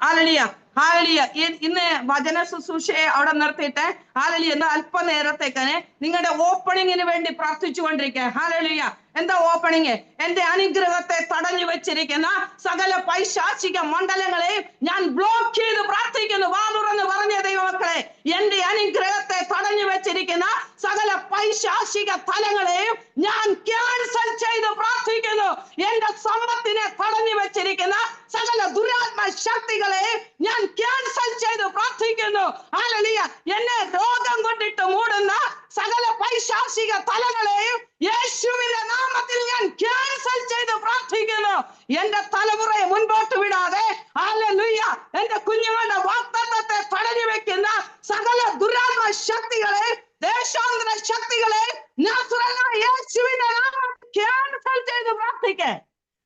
S1: ഹല്ലേലൂയ, ഹല്ലേലൂയ. ഇന്ന് വചന ശുശ്രൂഷയെ അവിടെ നിർത്തിയിട്ട് ഹല്ലേലൂയ എന്താ അല്പനേരത്തേക്ക് നിങ്ങളുടെ ഓപ്പണിങ്ങിന് വേണ്ടി പ്രാർത്ഥിച്ചുകൊണ്ടിരിക്കുക. ഹല്ലേലൂയ. എന്താ ഓപ്പണിങ്? എന്റെ അനുഗ്രഹത്തെ തടഞ്ഞു വെച്ചിരിക്കുന്ന സകല പൈശാചിക മണ്ഡലങ്ങളെയും ഞാൻ ബ്ലോക്ക് ചെയ്ത് പ്രാർത്ഥിക്കുന്നു. വാ തുറന്ന് പറഞ്ഞ ദൈവമക്കളെ, എന്റെ അനുഗ്രഹത്തെ തടഞ്ഞു വെച്ചിരിക്കുന്ന സകല പൈശാചിക തലങ്ങളെയും ഞാൻ ക്യാൻസൽ ചെയ്ത് പ്രാർത്ഥിക്കുന്നു. എന്റെ സമ്പത്തിനെ തടഞ്ഞു വെച്ചിരിക്കുന്ന സകല ദുരാത്മ ശക്തികളെയും ഞാൻ ക്യാൻസൽ ചെയ്ത് പ്രാർത്ഥിക്കുന്നു. ഹല്ലേലൂയ. എന്നെ രോഗം കൊണ്ടിട്ട് മൂടുന്ന സകല പൈശാചിക തലങ്ങളെയും യേശുവിന്റെ നാമത്തിൽ ഞാൻ ക്യാൻസൽ ചെയ്ത് പ്രാർത്ഥിക്കുന്നു. എന്റെ തലമുറയെ മുൻപോട്ട് വിടാതെ ഹല്ലേലൂയ എന്റെ കുഞ്ഞുങ്ങളുടെ വാഗ്ദത്തത്തെ തടഞ്ഞു വെക്കുന്ന സകല ദുരാത്മ ശക്തികളെ, ദേശാന്തര ശക്തികളെ നാസറേനായ യേശുവിന്റെ നാമത്തിൽ ക്യാൻസൽ ചെയ്ത് പ്രാർത്ഥിക്കേ.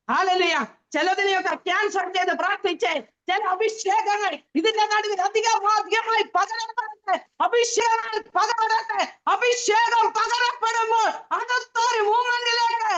S1: ഹല്ലേലൂയ. ചിലതിനെയൊക്കെ ക്യാൻസൽ ചെയ്ത് പ്രാർത്ഥിച്ചേ. ചില അഭിഷേകങ്ങൾ ഇതിന്റെ നടുവിൽ അധികമായി പകരപ്പെടട്ടെ. അഭിഷേകങ്ങൾ പകരപ്പെടട്ടെ. അഭിഷേകം പകരപ്പെടുമ്പോൾ അടുത്തൊരു മൂവ്മെന്റിലേക്ക്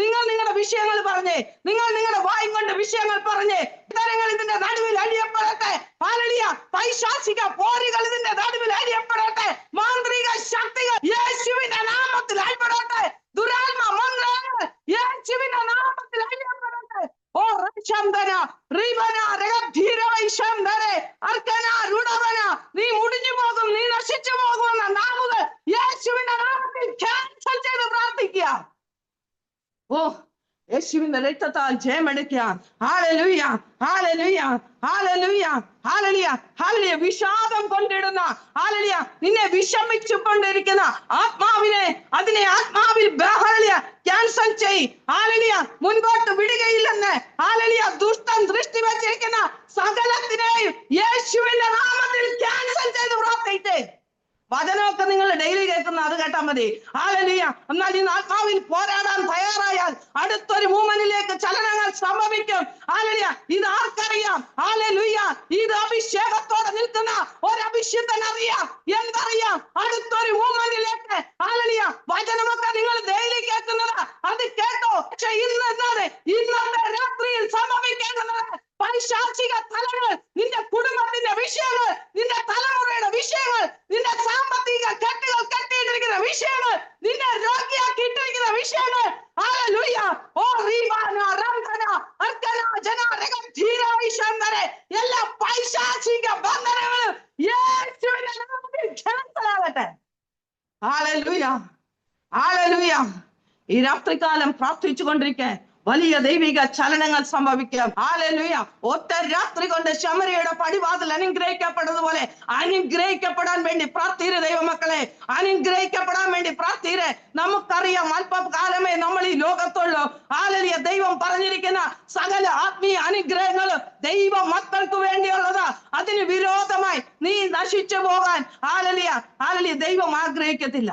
S1: നിങ്ങൾ നിങ്ങളുടെ വിഷയങ്ങൾ പറഞ്ഞേ, നിങ്ങൾ നിങ്ങളുടെ വായും കൊണ്ട് വിഷയങ്ങൾ പറഞ്ഞേ. ഇതരങ്ങൾ ഇതിന്റെ നടുവിൽ അഴിയപ്പെടട്ടെ. ഹല്ലേലൂയ. പൈശാചിക പോരുകൾ ഇതിന്റെ നടുവിൽ അഴിയപ്പെടട്ടെ. മാന്ത്രിക ശക്തികൾ യേശുവിന്റെ നാമത്തിൽ അഴിയപ്പെടട്ടെ. ദുരാത്മ മന്ത്രങ്ങൾ യേശുവിന്റെ നാമത്തിൽ അഴിയപ്പെടട്ടെ. ഓ റക്ഷന്തന റിവന രഗധീരവൈശന്തരെ അർക്കന രുഡവന, നീ മുടിഞ്ഞു പോകും, നീ നശിച്ചു പോകുമെന്ന നാമുകൾ യേശുവിന്റെ നാമത്തിൽ ക്യാൻസൽ ചെയ്ത് പ്രാർത്ഥിക്കുക. ഓ യേശുവിന്റെ രക്തത്താൽ ജയമെടുക്കുക. ഹല്ലേലൂയ, ഹല്ലേലൂയ, ഹല്ലേലൂയ, ഹല്ലേലൂയ, ഹല്ലേലൂയ. വിഷാദം കൊണ്ടിടുന്ന ഹല്ലേലൂയ നിന്നെ വിഷമിച്ചു കൊണ്ടിരിക്കുന്ന ആത്മാവിനെ അതിനെ ആത്മാവിൽ ഹല്ലേലൂയ ക്യാൻസൽ ചെയ്. ഹല്ലേലൂയ. മുൻപോട്ട് വിടുകയില്ലെന്ന് ഹല്ലേലൂയ ദുഷ്ടൻ ദൃഷ്ടി വെച്ചിരിക്കുന്ന സകലത്തിനെയും യേശുവിന്റെ നാമത്തിൽ ക്യാൻസൽ ചെയ്ത് പ്രാർത്ഥിച്ചേ. വചനമൊക്കെ നിങ്ങൾ ഡെയിലി കേൾക്കുന്ന അത് കേട്ടാൽ മതി. ഹല്ലേലൂയ. എന്നാൽ ഈ ആത്മാവിൽ പോരാടാൻ തയ്യാറായാൽ അടുത്തൊരു മൂവ്മെന്റിലേക്ക് ചലനങ്ങൾ സംഭവിക്കും. ഹല്ലേലൂയ. ഇത് ആർക്കറിയാം? ഹല്ലേലൂയ. ഇത് അഭിഷേകത്തോടെ നിൽക്കുന്ന ഒരു അഭിഷിക്തൻ അറിയാം. എന്തറിയാം? അടുത്തൊരു മൂവ്മെന്റിലേക്ക്. ഹല്ലേലൂയ. വചനമൊക്കെ നിങ്ങൾ ഡെയിലി കേൾക്കുന്നത് അത് കേട്ടോ. പക്ഷെ ഇന്നത്തെ രാത്രിയിൽ സംഭവിക്കേണ്ടത് പൈശാചിക തലങ്ങൾ, നിന്റെ കുടുംബത്തിന്റെ വിഷയങ്ങൾ, നിന്റെ തലമുറയുടെ വിഷയങ്ങൾ, നിന്റെ സാമ്പത്തിക കെട്ടുകൾ കെട്ടിയിട്ടിരിക്കുന്ന വിഷയങ്ങൾ, നിന്നെ രോഗിയാക്കിയിട്ടിരിക്കുന്ന വിഷയങ്ങൾ. ഹല്ലേലൂയ. ഓ റീബാന റംബന അർക്കന ജന രകം ധീരാവിശന്തരെ എല്ലാ പൈശാചിക ബന്ധനങ്ങളും യേശുവിന്റെ നാമത്തിൽ ക്ഷണിക്കലാകട്ടെ. ഹല്ലേലൂയ. ഹല്ലേലൂയ. ഈ രാത്രികാലം പ്രാർത്ഥിച്ചുകൊണ്ടിരിക്കെ വലിയ ദൈവിക ചലനങ്ങൾ സംഭവിക്കാം. ഹല്ലേലൂയ. ഒറ്റ രാത്രി കൊണ്ട് ശമരിയുടെ പടിവാതിൽ അനുഗ്രഹിക്കപ്പെട്ടതുപോലെ അനുഗ്രഹിക്കപ്പെടാൻ വേണ്ടി പ്രാർത്ഥിരെ ദൈവമക്കളെ, അനുഗ്രഹിക്കപ്പെടാൻ വേണ്ടി പ്രാർത്ഥിരെ. നമുക്കറിയാം അല്പകാലമേ നമ്മൾ ഈ ലോകത്തുള്ളൂ. ഹല്ലേലൂയ. ദൈവം പറഞ്ഞിരിക്കുന്ന സകല ആത്മീയ അനുഗ്രഹങ്ങളും ദൈവ മക്കൾക്ക് വേണ്ടിയുള്ളതാ. അതിന് വിരോധമായി നീ നശിച്ചു പോകാൻ ഹല്ലേലൂയ ഹല്ലേലൂയ ദൈവം ആഗ്രഹിക്കത്തില്ല.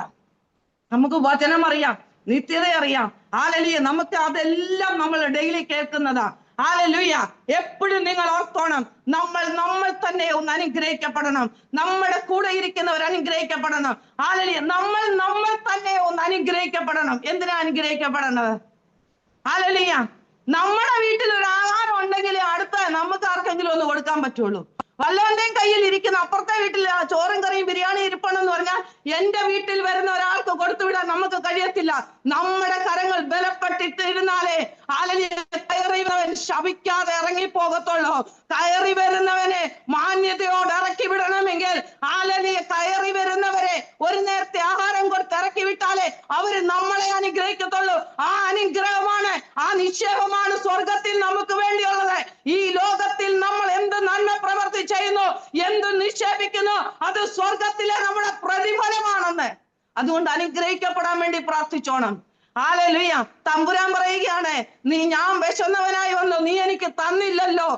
S1: നമുക്ക് വചനം അറിയാം, നിത്യത അറിയാം. ഹല്ലേലൂയ. നമുക്ക് അതെല്ലാം നമ്മൾ ഡെയിലി കേൾക്കുന്നതാ. ഹല്ലേലൂയ. എപ്പോഴും നിങ്ങൾ ഓർത്തോണം, നമ്മൾ തന്നെ ഒന്ന് അനുഗ്രഹിക്കപ്പെടണം. നമ്മുടെ കൂടെ ഇരിക്കുന്നവർ അനുഗ്രഹിക്കപ്പെടണം. ഹല്ലേലൂയ. നമ്മൾ തന്നെ ഒന്ന് അനുഗ്രഹിക്കപ്പെടണം. എന്തിനാ അനുഗ്രഹിക്കപ്പെടേണ്ടത്? ഹല്ലേലൂയ. നമ്മുടെ വീട്ടിൽ ഒരു ആഹാരം ഉണ്ടെങ്കിൽ അടുത്ത നമുക്ക് ആർക്കെങ്കിലും ഒന്ന് കൊടുക്കാൻ പറ്റുള്ളൂ. വല്ലവന്റെയും കയ്യിൽ ഇരിക്കുന്ന അപ്പുറത്തെ വീട്ടിൽ ചോറും കറിയും ബിരിയാണി ഇരിപ്പണെന്ന് പറഞ്ഞാൽ എന്റെ വീട്ടിൽ വരുന്ന ഒരാൾക്ക് കൊടുത്തുവിടാൻ നമുക്ക് കഴിയത്തില്ല. നമ്മുടെ കരങ്ങൾ ബലപ്പെട്ടിട്ടിരുന്നാലേ കയറിവൻ ശപിക്കാതെ ഇറങ്ങി പോകത്തുള്ളൂ. കയറി വരുന്നവനെ മാന്യതയോട് ഇറക്കി വിടണമെങ്കിൽ കയറി വരുന്നവരെ ഒരു നേരത്തെ ആഹാരം കൊടുത്ത് ഇറക്കി വിട്ടാലേ അവര് നമ്മളെ അനുഗ്രഹിക്കത്തുള്ളൂ. ആ അനുഗ്രഹമാണ്, ആ നിക്ഷേപമാണ് സ്വർഗത്തിൽ നമുക്ക് വേണ്ടിയുള്ളത്. ഈ ലോകത്തിൽ നമ്മൾ എന്ത് നന്മ പ്രവർത്തി ചെയ്യുന്നു, എന്ത് നിക്ഷേപിക്കുന്നു, അത് സ്വർഗത്തിലെ നമ്മുടെ പ്രതിഫലമാണെന്ന്. അതുകൊണ്ട് അനുഗ്രഹിക്കപ്പെടാൻ വേണ്ടി പ്രാർത്ഥിച്ചോണം. ഹല്ലേലൂയ. തമ്പുരാൻ പറയുകയാണ്, ഞാൻ വിശന്നവനായി വന്നു, നീ എനിക്ക് തന്നില്ലല്ലോ.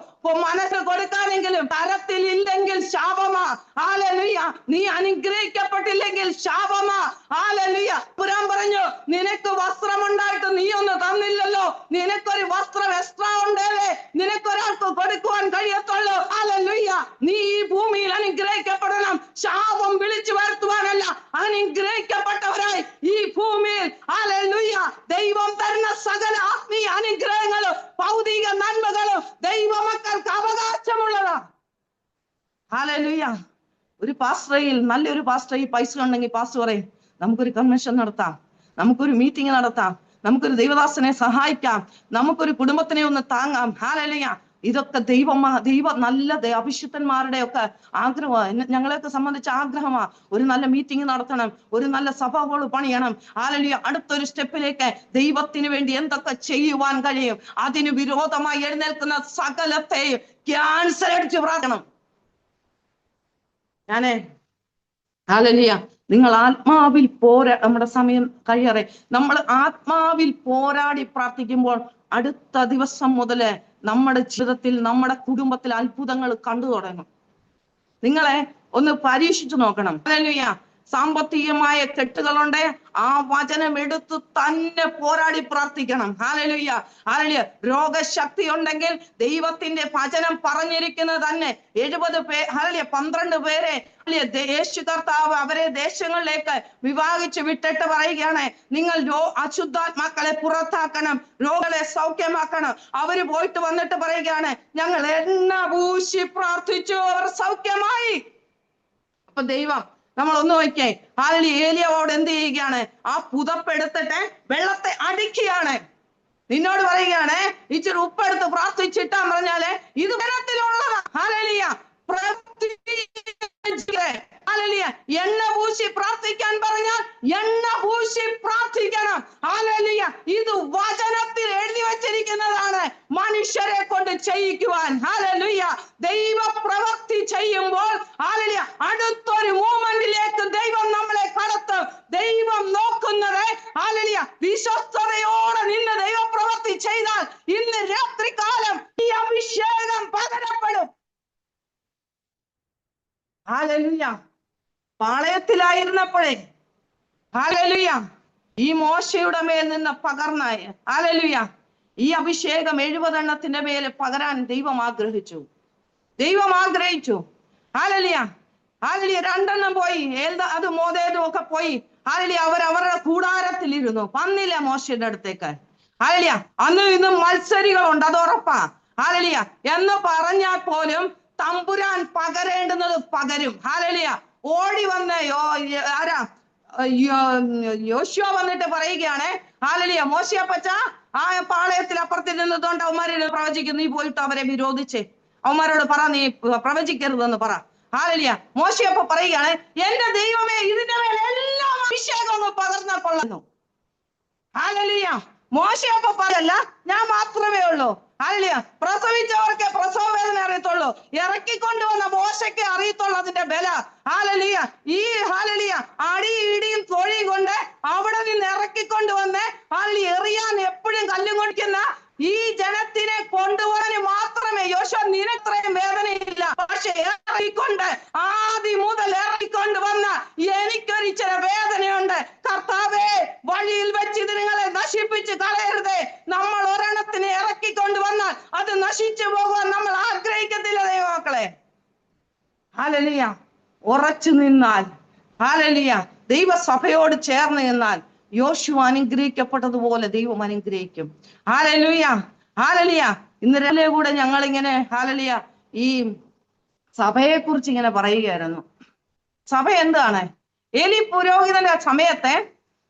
S1: മനസ്സ് കൊടുക്കാനെങ്കിലും തരത്തിൽ ഇല്ലെങ്കിൽ ശാപമാ. ഹല്ലേലൂയ. നീ അനുഗ്രഹിക്കപ്പെട്ടില്ലെങ്കിൽ ശാപമാ. ഹല്ലേലൂയ. തമ്പുരാൻ പറഞ്ഞു, നിനക്ക് വസ്ത്രമുണ്ടായിട്ട് നീ ഒന്ന് തന്നില്ലല്ലോ, നിനക്കൊരു വസ്ത്രം എക്സ്ട്രാ ഉണ്ടല്ലേ നിനക്കൊരാൾക്ക് കൊടുക്കുവാൻ കഴിയത്തുള്ളൂ. ഹല്ലേലൂയ. നീ ഈ ഭൂമിയിൽ അനുഗ്രഹിക്കപ്പെടണം. ശാപം വിളിച്ചു വരുത്തുവാനല്ല, അനുഗ്രഹിക്കപ്പെട്ടവരായി ഈ ഭൂമിയിൽ ഹല്ലേലൂയ ദൈവം തരുന്ന സകല ആത്മീയ അനുഗ്രഹങ്ങളും ഭൗതിക നന്മകളും ദൈവമക്കൾക്ക് അവകാശമുള്ളതാ. ഹല്ലേലൂയ. ഒരു പാസ്റ്ററയിൽ നല്ലൊരു പാസ്റ്ററയിൽ പൈസ ഉണ്ടെങ്കിൽ പാസ്റ്റർ പറയും, നമുക്കൊരു കൺവെൻഷൻ നടത്താം, നമുക്കൊരു മീറ്റിംഗ് നടത്താം, നമുക്കൊരു ദൈവദാസനെ സഹായിക്കാം, നമുക്കൊരു കുടുംബത്തിനെ ഒന്ന് താങ്ങാം. ഹല്ലേലൂയ. ഇതൊക്കെ ദൈവ നല്ല അഭിഷിക്തന്മാരുടെ ഒക്കെ ആഗ്രഹമാണ്. ഞങ്ങളെയൊക്കെ സംബന്ധിച്ച ആഗ്രഹമാ, ഒരു നല്ല മീറ്റിംഗ് നടത്തണം, ഒരു നല്ല സഭകൾ പണിയണം. ഹല്ലേലൂയ. അടുത്തൊരു സ്റ്റെപ്പിലേക്ക് ദൈവത്തിന് വേണ്ടി എന്തൊക്കെ ചെയ്യുവാൻ കഴിയും, അതിന് വിരോധമായി എഴുന്നേൽക്കുന്ന സകലത്തെയും ക്യാൻസർ അടിച്ച് പ്രാർത്ഥിക്കണം. ഹല്ലേലൂയ. നിങ്ങൾ ആത്മാവിൽ നമ്മുടെ സമയം കഴിയാറെ, നമ്മൾ ആത്മാവിൽ പോരാടി പ്രാർത്ഥിക്കുമ്പോൾ അടുത്ത ദിവസം മുതല് നമ്മുടെ ജീവിതത്തിൽ, നമ്മുടെ കുടുംബത്തിൽ അത്ഭുതങ്ങൾ കണ്ടു തുടങ്ങും. നിങ്ങളെ ഒന്ന് പരീക്ഷിച്ചു നോക്കണം. ഹല്ലേലൂയ. സാമ്പത്തികമായ കെട്ടുകളുണ്ട്, ആ വചനം എടുത്ത് തന്നെ പോരാടി പ്രാർത്ഥിക്കണം. ഹല്ലേലൂയ. ഹല്ലേലൂയ. രോഗശക്തി ഉണ്ടെങ്കിൽ ദൈവത്തിന്റെ വചനം പറഞ്ഞിരിക്കുന്നത് തന്നെ 70 ഹല്ലേലൂയ 12 പേരെ യേശു കർത്താവ് അവരെ ദേശങ്ങളിലേക്ക് വിഭാഗിച്ച് വിട്ടിട്ട് പറയുകയാണ്, നിങ്ങൾ അശുദ്ധാത്മാക്കളെ പുറത്താക്കണം, രോഗികളെ സൗഖ്യമാക്കണം. അവര് പോയിട്ട് വന്നിട്ട് പറയുകയാണ്, ഞങ്ങൾ എണ്ണ പൂശി പ്രാർത്ഥിച്ചു, അവർ സൗഖ്യമായി. അപ്പൊ ദൈവം നമ്മൾ ഒന്ന് നോക്കിയേ. ഹല്ലേലൂയ. ഏലിയാവോട് എന്ത് ചെയ്യുകയാണ്? ആ പുതപ്പെടുത്തിട്ട് വെള്ളത്തെ അടിക്കുകയാണ്. നിന്നോട് പറയുകയാണ്, ഇച്ചിരി ഉപ്പെടുത്ത് പ്രാർത്ഥിച്ചിട്ടാ പറഞ്ഞാല് ഇത് വെള്ളത്തിലുള്ളതാ. ഹല്ലേലൂയ. ഹല്ലേലൂയ. എണ്ണ പൂശി പ്രാർത്ഥിക്കാൻ പറഞ്ഞാൽ എണ്ണ പൂശി പ്രാർത്ഥിക്കണം. ഹല്ലേലൂയ. ഇത് വചനത്തിൽ എഴുതി വച്ചിരിക്കുന്നതാണ് മനുഷ്യരെ കൊണ്ട് ചെയ്യിക്കുവാൻ. ഹല്ലേലൂയ. ദൈവ പ്രവൃത്തി ചെയ്യുമ്പോൾ ഹല്ലേലൂയ അടുത്തൊരു മൂവ്മെന്റിലേക്ക് ദൈവം നമ്മളെ കടത്തും. ദൈവം നോക്കുന്നത് ഹല്ലേലൂയ വിശ്വസ്തയോടെ നിന്ന് ദൈവ പ്രവൃത്തി ചെയ്താൽ ഇന്ന് രാത്രികാലം ഈ അഭിഷേകം പകരപ്പെടും. ഹല്ലേലൂയ. പാളയത്തിലായിരുന്നപ്പോഴേ ഹല്ലേലൂയ ഈ മോശയുടെ മേൽ നിന്ന് പകർന്ന ഹല്ലേലൂയ ഈ അഭിഷേകം 70 എണ്ണത്തിന്റെ മേൽ പകരാൻ ദൈവം ആഗ്രഹിച്ചു. ഹല്ലേലൂയ ഹല്ലേലൂയ 2 എണ്ണം പോയി, അത് മോദേദും ഒക്കെ പോയി. ഹല്ലേലൂയ അവരുടെ കൂടാരത്തിലിരുന്നു, വന്നില്ല മോശയുടെ അടുത്തേക്ക്. ഹല്ലേലൂയ അന്നും ഇന്നും മത്സരികളുണ്ട്, അത് ഉറപ്പാ. ഹല്ലേലൂയ എന്ന് പറഞ്ഞാൽ പോലും തമ്പുരാൻ പകരേണ്ടുന്നത് പകരും. ഹല്ലേലൂയ ഓടി വന്ന് യോശുവ വന്നിട്ട് പറയുകയാണ്, ഹല്ലേലൂയ മോശയപ്പച്ച ആ പാളയത്തിൽ അപ്പുറത്തിരുന്നതുകൊണ്ട് അവന്മാരെ പ്രവചിക്കുന്നു, നീ പോയിട്ട് അവരെ വിരോധിച്ചേ, അവന്മാരോട് പറ നീ പ്രവചിക്കരുതെന്ന് പറ. ഹല്ലേലൂയ മോശയപ്പ പറയുകയാണ്, എന്റെ ദൈവമേ ഇതിന്റെ മേലെ എല്ലാം അഭിഷേകം പകർന്നക്കൊള്ളുന്നു. ഹല്ലേലൂയ മോശയപ്പ പറയല്ല, ഞാൻ മാത്രമേ ഉള്ളൂ. ഹല്ലേലൂയ പ്രസവിച്ചവർക്ക് പ്രസവ വേദന അറിയത്തുള്ളൂ, ഇറക്കിക്കൊണ്ടുവന്ന മോശയ്ക്ക് അറിയത്തുള്ളൂ അതിന്റെ ബല. ഹല്ലേലൂയ ഈ ഹല്ലേലൂയ അടിയും തൊഴിയും കൊണ്ട് അവിടെ നിന്ന് ഇറക്കിക്കൊണ്ടുവന്ന് ഹല്ലേലൂയ എറിയാൻ എപ്പോഴും കല്ലും കൊണ്ടിരിക്കുന്ന ഈ ജനത്തിനെ കൊണ്ടുപോകാൻ മാത്രമേ യോശുവ നിനത്രയും വേദനയില്ല. പക്ഷെ ഇറക്കിക്കൊണ്ട് ആദ്യം മുതൽ ഇറക്കിക്കൊണ്ട് വന്ന എനിക്കൊരിച്ചിരി വേദനയുണ്ട്. കർത്താവേ വഴിയിൽ വെച്ച് ഇത് നിങ്ങളെ നശിപ്പിച്ച് കളയരുതേ. നമ്മൾ ഒരെണ്ണത്തിനെ ഇറക്കിക്കൊണ്ട് വന്നാൽ അത് നശിച്ചു പോകുവാൻ നമ്മൾ ആഗ്രഹിക്കത്തില്ല ദൈവമക്കളെ. ഹല്ലേലൂയ ഉറച്ചു നിന്നാൽ, ഹല്ലേലൂയ ദൈവസഭയോട് ചേർന്ന് നിന്നാൽ യോശുവ അനുഗ്രഹിക്കപ്പെട്ടതുപോലെ ദൈവം അനുഗ്രഹിക്കും. ഹല്ലേലൂയ ഹല്ലേലൂയ ഇന്ന് രാവിലെ കൂടെ ഞങ്ങൾ ഇങ്ങനെ ഹല്ലേലൂയ ഈ സഭയെ കുറിച്ച് ഇങ്ങനെ പറയുകയായിരുന്നു. സഭ എന്താണ്? ഏലി പുരോഹിതന്റെ സമയത്ത്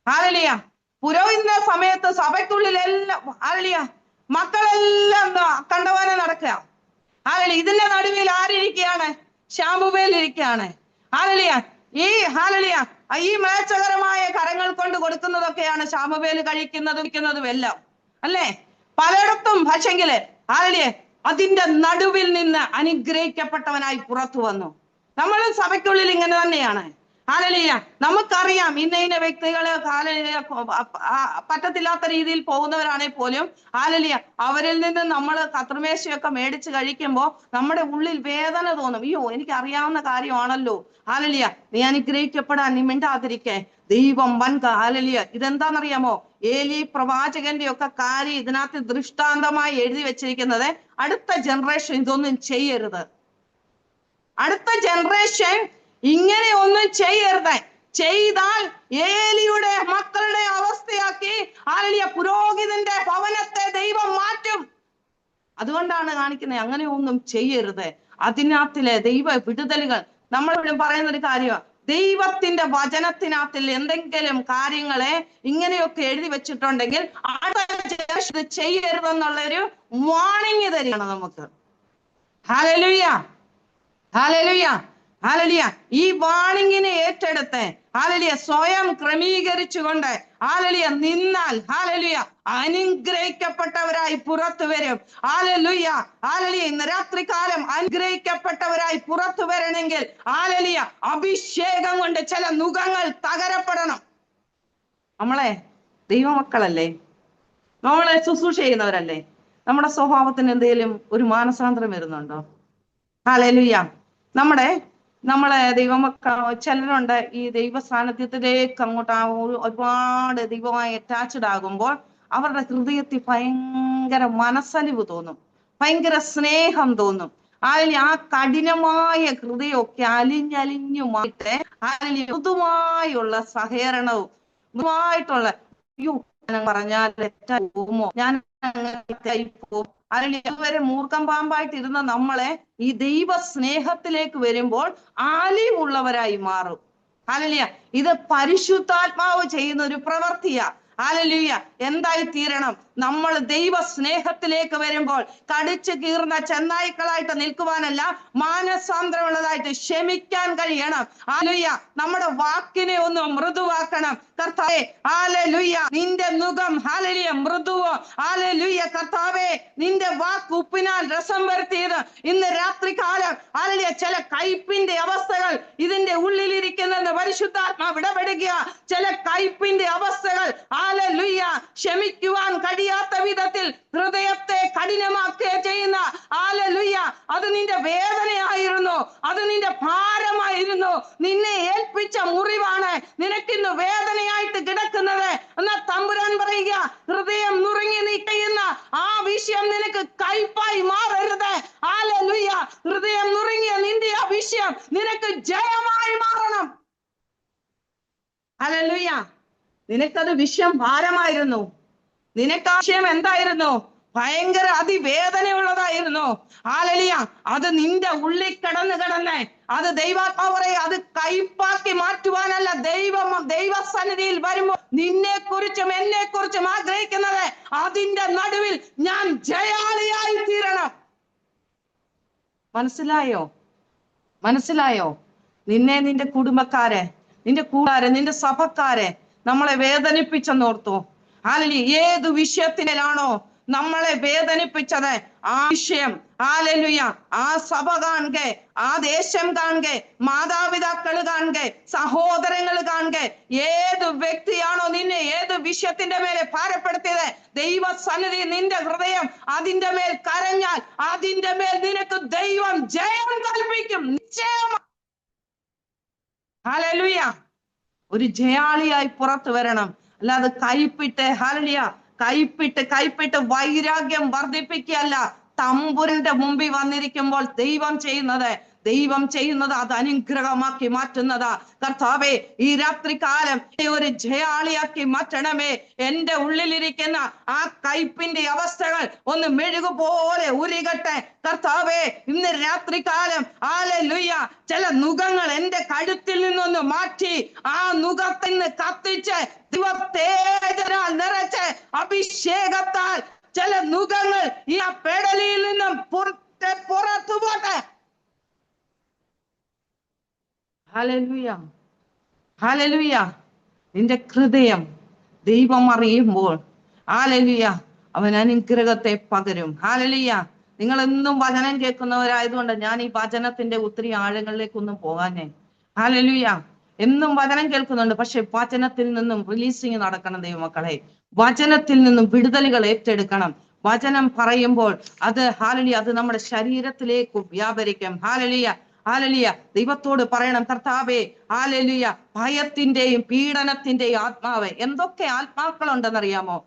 S1: ഹല്ലേലൂയ പുരോഹിതന്റെ സമയത്ത് സഭയ്ക്കുള്ളിലെല്ലാം ഹല്ലേലൂയ മക്കളെല്ലാം കണ്ടവാനെ നടക്കുക. ഹല്ലേലൂയ ഇതിന്റെ നടുവിൽ ആരിയ്ക്കുകയാണ്? ശമൂവേൽ ഇരിക്കുകയാണ്. ഹല്ലേലൂയ ഈ ഹല്ലേലൂയ ഈ മ്ലേച്ഛകരമായ കരങ്ങൾ കൊണ്ട് കൊടുക്കുന്നതൊക്കെയാണ് ശമൂവേൽ കഴിക്കുന്നതും എല്ലാം, അല്ലേ? പലയിടത്തും പക്ഷെങ്കില് ഹല്ലേലൂയ അതിന്റെ നടുവിൽ നിന്ന് അനുഗ്രഹിക്കപ്പെട്ടവനായി പുറത്തു വന്നു. നമ്മളും സഭയ്ക്കുള്ളിൽ ഇങ്ങനെ തന്നെയാണ്. ഹല്ലേലൂയ നമുക്കറിയാം ഇന്ന വ്യക്തികള് ഹല്ലേലൂയ പറ്റത്തില്ലാത്ത രീതിയിൽ പോകുന്നവരാണെങ്കിൽ പോലും ഹല്ലേലൂയ അവരിൽ നിന്ന് നമ്മൾ കത്രിമേശയൊക്കെ മേടിച്ച് കഴിക്കുമ്പോൾ നമ്മുടെ ഉള്ളിൽ വേദന തോന്നും. അയ്യോ എനിക്ക് അറിയാവുന്ന കാര്യമാണല്ലോ. ഹല്ലേലൂയ നീ അനുഗ്രഹിക്കപ്പെടാൻ നീ മിണ്ടാതിരിക്കേ, ദൈവം ഹല്ലേലൂയ ഇതെന്താണെന്നറിയാമോ? ഏലി പ്രവാചകന്റെ ഒക്കെ കാര്യം ഇതിനകത്ത് ദൃഷ്ടാന്തമായി എഴുതി വെച്ചിരിക്കുന്നത്, അടുത്ത ജനറേഷൻ ഇതൊന്നും ചെയ്യരുത്, അടുത്ത ജനറേഷൻ ഇങ്ങനെ ഒന്നും ചെയ്യരുത്. ചെയ്താൽ ഏലിയുടെ മക്കളുടെ അവസ്ഥയാക്കി ഹല്ലേലൂയ പുരോഹിതന്റെ ഭവനത്തെ ദൈവം മാറ്റും. അതുകൊണ്ടാണ് കാണിക്കുന്നത് അങ്ങനെ ഒന്നും ചെയ്യരുത്. അതിനകത്തിലെ ദൈവ വിടുതലുകൾ നമ്മളിവിടെ പറയുന്ന ഒരു കാര്യമാണ്. ദൈവത്തിന്റെ വചനത്തിനകത്തിൽ എന്തെങ്കിലും കാര്യങ്ങളെ ഇങ്ങനെയൊക്കെ എഴുതി വെച്ചിട്ടുണ്ടെങ്കിൽ അടുത്ത ചെയ്യരുതെന്നുള്ളൊരു വാണിംഗ് തരികയാണ് നമുക്ക്. ഹല്ലേലൂയ ഹല്ലേലൂയ ഹല്ലേലൂയ ഈ വാണിങ്ങിനെ ഏറ്റെടുത്ത് ഹല്ലേലൂയ സ്വയം ക്രമീകരിച്ചുകൊണ്ട് ഹല്ലേലൂയ നിന്നാൽ ഹല്ലേലൂയ അനുഗ്രഹിക്കപ്പെട്ടവരായി പുറത്തു വരും. ഹല്ലേലൂയ ഹല്ലേലൂയ ഇന്ന് രാത്രികാലം അനുഗ്രഹിക്കപ്പെട്ടവരായി പുറത്തു വരണമെങ്കിൽ ഹല്ലേലൂയ അഭിഷേകം കൊണ്ട് ചില നുകങ്ങൾ തകരപ്പെടണം. നമ്മളെ ദൈവമക്കളല്ലേ, നമ്മളെ ശുശ്രൂഷ ചെയ്യുന്നവരല്ലേ, നമ്മുടെ സ്വഭാവത്തിന് എന്തെങ്കിലും ഒരു മാനസാന്തരം വരുന്നുണ്ടോ? ഹല്ലേലൂയ നമ്മളെ ദൈവമക്കൾ ചിലരുണ്ട് ഈ ദൈവ സാന്നിധ്യത്തിലേക്ക് അങ്ങോട്ട് ഒരുപാട് ദൈവമായി അറ്റാച്ച്ഡ് ആകുമ്പോൾ അവരുടെ ഹൃദയത്തിൽ ഭയങ്കര മനസ്സലിവ് തോന്നും, ഭയങ്കര സ്നേഹം തോന്നും. അതിൽ ആ കഠിനമായ ഹൃദയമൊക്കെ അലിഞ്ഞലിഞ്ഞു മാറിയിട്ട് മൃദുവായുള്ള സഹകരണവും മൃദുവായിട്ടുള്ള പറഞ്ഞാൽ തെറ്റായി പോകുമോ, ഞാൻ പോകും അതുവരെ മൂർഖം പാമ്പായിട്ട് ഇരുന്ന നമ്മളെ ഈ ദൈവ സ്നേഹത്തിലേക്ക് വരുമ്പോൾ ആലിമുള്ളവരായി മാറും. ഹല്ലേലൂയ ഇത് പരിശുദ്ധാത്മാവ് ചെയ്യുന്ന ഒരു പ്രവൃത്തിയാ. ഹല്ലേലൂയ എന്തായി തീരണം? നമ്മൾ ദൈവ സ്നേഹത്തിലേക്ക് വരുമ്പോൾ കടിച്ചു കീറുന്ന ചെന്നായ്ക്കളായിട്ട് നിൽക്കുവാനല്ല, മാനസാന്തരമുള്ളതായിട്ട് ക്ഷമിക്കാൻ കഴിയണം. ഹല്ലേലൂയ നമ്മുടെ വാക്കിനെ ഒന്ന് മൃദുവാക്കണം, കർത്താവേ ഹല്ലേലൂയ നിന്റെ മുഖം ഹല്ലേലൂയ മൃദുവോ ഹല്ലേലൂയ കർത്താവേ നിന്റെ വാക്ക് ഉപ്പിനാൽ രസം വരുത്തിയത് ഇന്ന് രാത്രി കാലം ഹല്ലേലൂയ ചില കയ്പിന്റെ അവസ്ഥകൾ ഇതിന്റെ ഉള്ളിലിരിക്കുന്നെന്ന് പരിശുദ്ധാത്മാവ് ഇടപെടുക. ചില കയ്പിന്റെ അവസ്ഥകൾ ഹല്ലേലൂയ ക്ഷമിക്കുവാൻ കഴിയാത്ത വിധത്തിൽ ഹൃദയത്തെ കഠിനമാക്കുക ചെയ്യുന്ന ഹല്ലേലൂയ അത് നിന്റെ വേദനയായിരുന്നു, അത് നിന്റെ ഭാരമായിരുന്നു, നിന്നെ ഏൽപ്പിച്ച മുറിവാണ് നിനക്കിന്ന് വേദനയായിട്ട് കിടക്കുന്നത്. എന്നാൽ തമ്പുരാൻ പറയുക ഹൃദയം നുറുങ്ങി നിൽക്കുന്ന ആ വിഷയം നിനക്ക് കയ്പായി മാറരുത്. ഹല്ലേലൂയ ഹൃദയം നുറുങ്ങിയ നിന്റെ ആ വിഷയം നിനക്ക് ജയമായി മാറണം. ഹല്ലേലൂയ നിനക്കത് വിഷയം ഭാരമായിരുന്നു, നിനക്ക് ആ വിഷയം എന്തായിരുന്നു? ഭയങ്കര അതിവേദനയുള്ളതായിരുന്നു. ഹല്ലേലൂയ അത് നിന്റെ ഉള്ളിൽ കിടന്ന് അത് ദൈവാത്മാവ് പറയും അത് കയ്പാക്കി മാറ്റുവാനല്ല ദൈവസന്നിധിയിൽ വരുമ്പോൾ നിന്നെ കുറിച്ചും എന്നെ കുറിച്ചും ആഗ്രഹിക്കുന്നത് അതിന്റെ നടുവിൽ ഞാൻ ജയാളിയായി തീരണം. മനസ്സിലായോ? നിന്നെ നിന്റെ കുടുംബക്കാരെ, നിന്റെ കൂട്ടുകാരെ, നിന്റെ സഭക്കാരെ നമ്മളെ വേദനിപ്പിച്ചെന്നോർത്തു. ഹല്ലേലൂയ ഏത് വിഷയത്തിലാണോ നമ്മളെ വേദനിപ്പിച്ചത് ആ വിഷയം ഹല്ലേലൂയ ആ സഭ കാണുക, ആ ദേശം കാണുക, മാതാപിതാക്കൾ കാണുക, സഹോദരങ്ങൾ കാണുക, ഏത് വ്യക്തിയാണോ നിന്നെ ഏത് വിഷയത്തിന്റെ മേലെ ഭാരപ്പെടുത്തിയത് ദൈവസന്നിധി നിന്റെ ഹൃദയം അതിന്റെ മേൽ കരഞ്ഞാൽ അതിന്റെ മേൽ നിനക്ക് ദൈവം ജയം കൽപ്പിക്കും നിശ്ചയമായി. ഹല്ലേലൂയ ഒരു ജയാളിയായി പുറത്തു വരണം. അല്ലാതെ ഹല്ലേലൂയ കൈപ്പിട്ട് വൈരാഗ്യം വർദ്ധിപ്പിക്കുകയല്ല. തമ്പുരന്റെ മുമ്പിൽ വന്നിരിക്കുമ്പോൾ ദൈവം ചെയ്യുന്നത് അത് അനുഗ്രഹമാക്കി മാറ്റുന്നതാ. കർത്താവേ ഈ രാത്രികാലം ഒരു ജയാളിയാക്കി മാറ്റണമേ. എന്റെ ഉള്ളിലിരിക്കുന്ന ആ കയ്പിന്റെ അവസ്ഥകൾ ഒന്ന് മെഴുകുപോലെ ഉരുകട്ടെ കർത്താവേ. ഇന്ന് രാത്രികാലം ഹല്ലേലൂയ ചില നുകങ്ങൾ എന്റെ കഴുത്തിൽ നിന്നൊന്ന് മാറ്റി ആ നുകത്തിൽ നിന്ന് കത്തിച്ച് ദൈവത്തേജനാൽ നിറച്ച് അഭിഷേകത്താൽ ചില നുകങ്ങൾ ഈ പെടലിയിൽ നിന്നും പുറത്തു പോട്ടെ. ഹല്ലേലൂയ നിന്റെ ഹൃദയം ദൈവം അറിയുമ്പോൾ ഹല്ലേലൂയ അവൻ അനുഗ്രഹത്തെ പകരും. ഹല്ലേലൂയ നിങ്ങൾ എന്നും വചനം കേൾക്കുന്നവരായതുകൊണ്ട് ഞാൻ ഈ വചനത്തിന്റെ ഒത്തിരി ആഴങ്ങളിലേക്കൊന്നും പോകാനേ. ഹല്ലേലൂയ എന്നും വചനം കേൾക്കുന്നുണ്ട്, പക്ഷെ വചനത്തിൽ നിന്നും റിലീസിങ് നടക്കണം ദൈവമക്കളെ. വചനത്തിൽ നിന്നും വിടുതലുകൾ ഏറ്റെടുക്കണം. വചനം പറയുമ്പോൾ അത് ഹല്ലേലൂയ അത് നമ്മുടെ ശരീരത്തിലേക്ക് വ്യാപരിക്കും. ഹല്ലേലൂയ ദൈവത്തോട് പറയണം കർത്താവേ ഹല്ലേലൂയ ഭയത്തിന്റെയും പീഡനത്തിന്റെയും ആത്മാവ്. എന്തൊക്കെ ആത്മാക്കളുണ്ടെന്നറിയാമോ?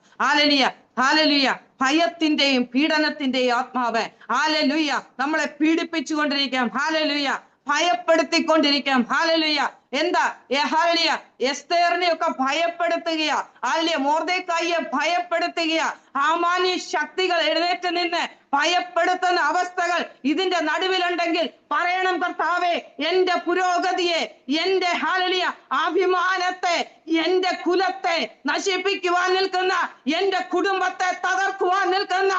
S1: ഹല്ലേലൂയ ഭയത്തിന്റെയും പീഡനത്തിന്റെയും ആത്മാവ് ഹല്ലേലൂയ നമ്മളെ പീഡിപ്പിച്ചുകൊണ്ടിരിക്കാം. ഹല്ലേലൂയ ഭയപ്പെടുത്തിക്കൊണ്ടിരിക്കാം. ഹല്ലേലൂയ എന്താ ഹല്ലേലൂയ എസ്തേറിനെയൊക്കെ ഭയപ്പെടുത്തുകയാ. ഹല്ലേലൂയ മൊർദെഖായിയെ ഭയപ്പെടുത്തുകയാ. ഹാമാനി ശക്തികൾ എഴുന്നേറ്റ് നിന്ന് ഭയപ്പെടുത്തുന്ന അവസ്ഥകൾ ഇതിന്റെ നടുവിലുണ്ടെങ്കിൽ പറയണം കർത്താവേ എന്റെ പുരോഗതിയെ, എന്റെ ഹല്ലേലൂയ അഭിമാനത്തെ, എന്റെ കുലത്തെ നശിപ്പിക്കുവാൻ നിൽക്കുന്ന, എന്റെ കുടുംബത്തെ തകർക്കുവാൻ നിൽക്കുന്ന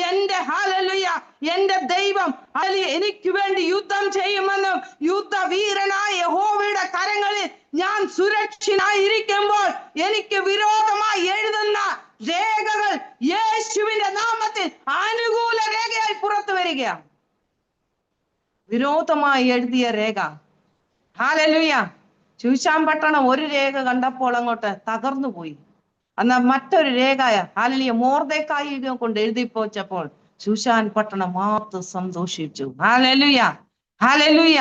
S1: എന്റെ ഹല്ലേലൂയ എന്റെ ദൈവം എനിക്ക് വേണ്ടി യുദ്ധം ചെയ്യുമെന്നും യുദ്ധവീരനായ യഹോവയുടെ കരങ്ങളിൽ ഞാൻ സുരക്ഷിതനായിരിക്കുമ്പോൾ എനിക്ക് വിരോധമായി എഴുതുന്ന രേഖകൾ യേശുവിന്റെ നാമത്തിൽ അനുകൂല രേഖയായി പുറത്തു വരികയാണ്. വിരോധമായി എഴുതിയ രേഖ ഹല്ലേലൂയ ശൂശാൻ പട്ടണം ഒരു രേഖ കണ്ടപ്പോൾ അങ്ങോട്ട് തകർന്നു പോയി. എന്നാൽ മറ്റൊരു രേഖയായ ഹല്ലേലൂയ മൊർദെഖായിയെ കൊണ്ട് എഴുതിപ്പോച്ചപ്പോൾ ശൂശാൻ പട്ടണം മാത്രം സന്തോഷിച്ചു. ഹല്ലേലൂയ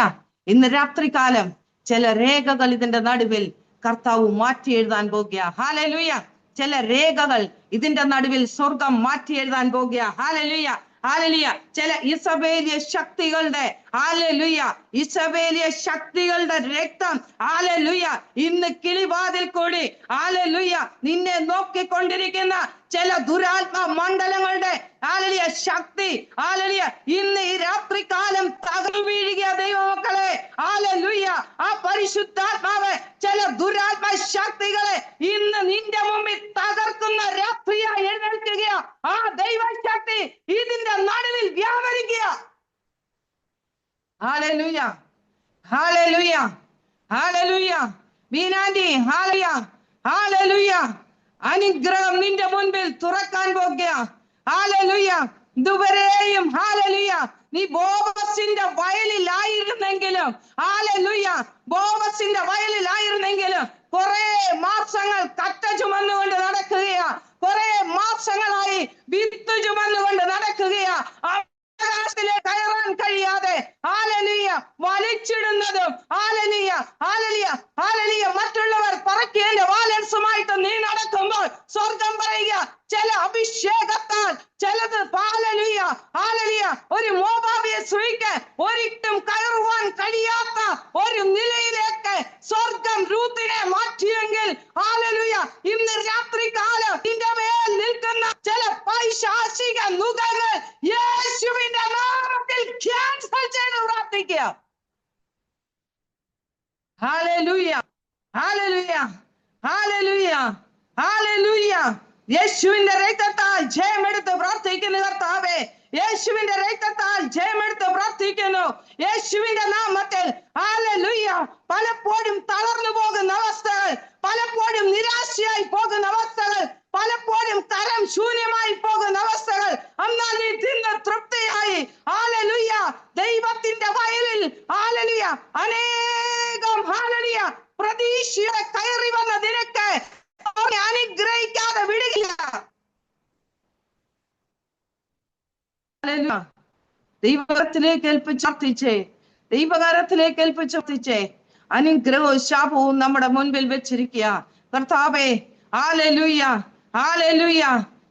S1: ഇന്ന് രാത്രികാലം ചില രേഖകൾ ഇതിന്റെ നടുവിൽ കർത്താവ് മാറ്റി എഴുതാൻ പോകുക. ഹല്ലേലൂയ ചില രേഖകൾ ഇതിന്റെ നടുവിൽ സ്വർഗം മാറ്റി എഴുതാൻ പോകുക. ഹല്ലേലൂയ ചില ഇസബേലിയ ശക്തികളുടെ ഇസബേലിയ ശക്തികളുടെ രക്തം ഹല്ലേലൂയ ഇന്ന് കിളിവാതിൽ കൂടി ഹല്ലേലൂയ നിന്നെ നോക്കിക്കൊണ്ടിരിക്കുന്ന ചില ദുരാത്മ മണ്ഡലങ്ങളുടെ ഹല്ലേലൂയ ശക്തി ഹല്ലേലൂയ ഇന്ന് ഈ രാത്രികാലം തകർന്നു വീഴുക ദൈവമക്കളെ. ഹല്ലേലൂയ ആ പരിശുദ്ധാത്മാവ് ചില ദുരാത്മ ശക്തികളെ ഇന്ന് നിന്റെ മുമ്പിൽ തകർക്കുന്ന രാത്രിയായി എഴുന്നേൽക്കുക. ആ ദൈവശക്തി ഇതിന്റെ നടുവിൽ വ്യാപരിക്കുക. ഹല്ലേലൂയ ബീനാന്റി ഹല്ലേലൂയ ഹല്ലേലൂയ. അനുഗ്രഹം നിന്റെ മുൻപിൽ തുറക്കാൻ പോകുക. ഹല്ലേലൂയ. ഇതുവരെയും ഹല്ലേലൂയ നീ ബോവസിന്റെ വയലിലായിരുന്നെങ്കിലും, ഹല്ലേലൂയ, ബോവസിന്റെ വയലിലായിരുന്നെങ്കിലും കുറെ മാസങ്ങൾ കറ്റ ചുമന്നുകൊണ്ട് നടക്കുകയാ, കുറെ മാസങ്ങളായി വിത്ത് ചുമന്നുകൊണ്ട് നടക്കുകയാ. ആകാശത്തിലെ കയറാൻ കഴിയാതെ ഹല്ലേലൂയ വലിച്ചിടുന്നതും ഹല്ലേലൂയ ഹല്ലേലൂയ ഹല്ലേലൂയ മറ്റുള്ളവർ പറക്കേണ്ട ബാലൻസുമായിട്ട് നീ നടക്കുമ്പോൾ സ്വർഗം പറയുക, ചില അഭിഷേകത്താൽ ചിലത് ഹല്ലേലൂയ ഹല്ലേലൂയ ഒരു മോവാബിയ സ്ത്രീക്ക് ഒരിക്കലും കയറുവാൻ കഴിയാത്ത ഒരു നിലയിലേക്ക് സ്വർഗം രൂത്തിനെ മാറ്റിയെങ്കിൽ ഹല്ലേലൂയ ഇന്ന് രാത്രി കാലം നിന്റെ മേൽ നിൽക്കുന്ന ചില പൈശാചിക നുകങ്ങൾ യേശുവിന്റെ നാമത്തിൽ ക്യാൻസൽ ചെയ്ത് പ്രാർത്ഥിക്കുക. ഹല്ലേലൂയ ഹല്ലേലൂയ ഹല്ലേലൂയ ഹല്ലേലൂയ. യേശുവിന്റെ രക്തത്താൽ ജയമെടുത്ത് പ്രാർത്ഥിക്കുന്നു കർത്താവേ. യേശുവിന്റെ രക്തത്താൽ ജയമെടുത്ത് പ്രാർത്ഥിക്കുന്നു യേശുവിന്റെ നാമത്തിൽ. ഹല്ലേലൂയ. പലപ്പോഴും തളർന്നു പോകുന്ന അവസ്ഥകൾ, പലപ്പോഴും നിരാശയായി പോകുന്ന അവസ്ഥകൾ, പലപ്പോഴും കരം ശൂന്യമായി പോകുന്ന അവസ്ഥകൾ, എന്നാൽ നീ തിന്ന് തൃപ്തിയായി ഹല്ലേലൂയ ദൈവത്തിന്റെ വയലിൽ ഹല്ലേലൂയ അനേകം ഹല്ലേലൂയ പ്രതീക്ഷയുടെ കയറി വന്ന നിനക്ക് അനുഗ്രഹിക്കാതെ വിടുകയില്ല. ദൈവകരത്തിലേക്ക് ഏൽപ്പിച്ചേ, ദൈവകരത്തിലേക്ക് ഏൽപ്പിച്ചേ. അനുഗ്രഹവും ശാപവും നമ്മുടെ മുൻപിൽ വെച്ചിരിക്കുക കർത്താവേ. Hallelujah hallelujah.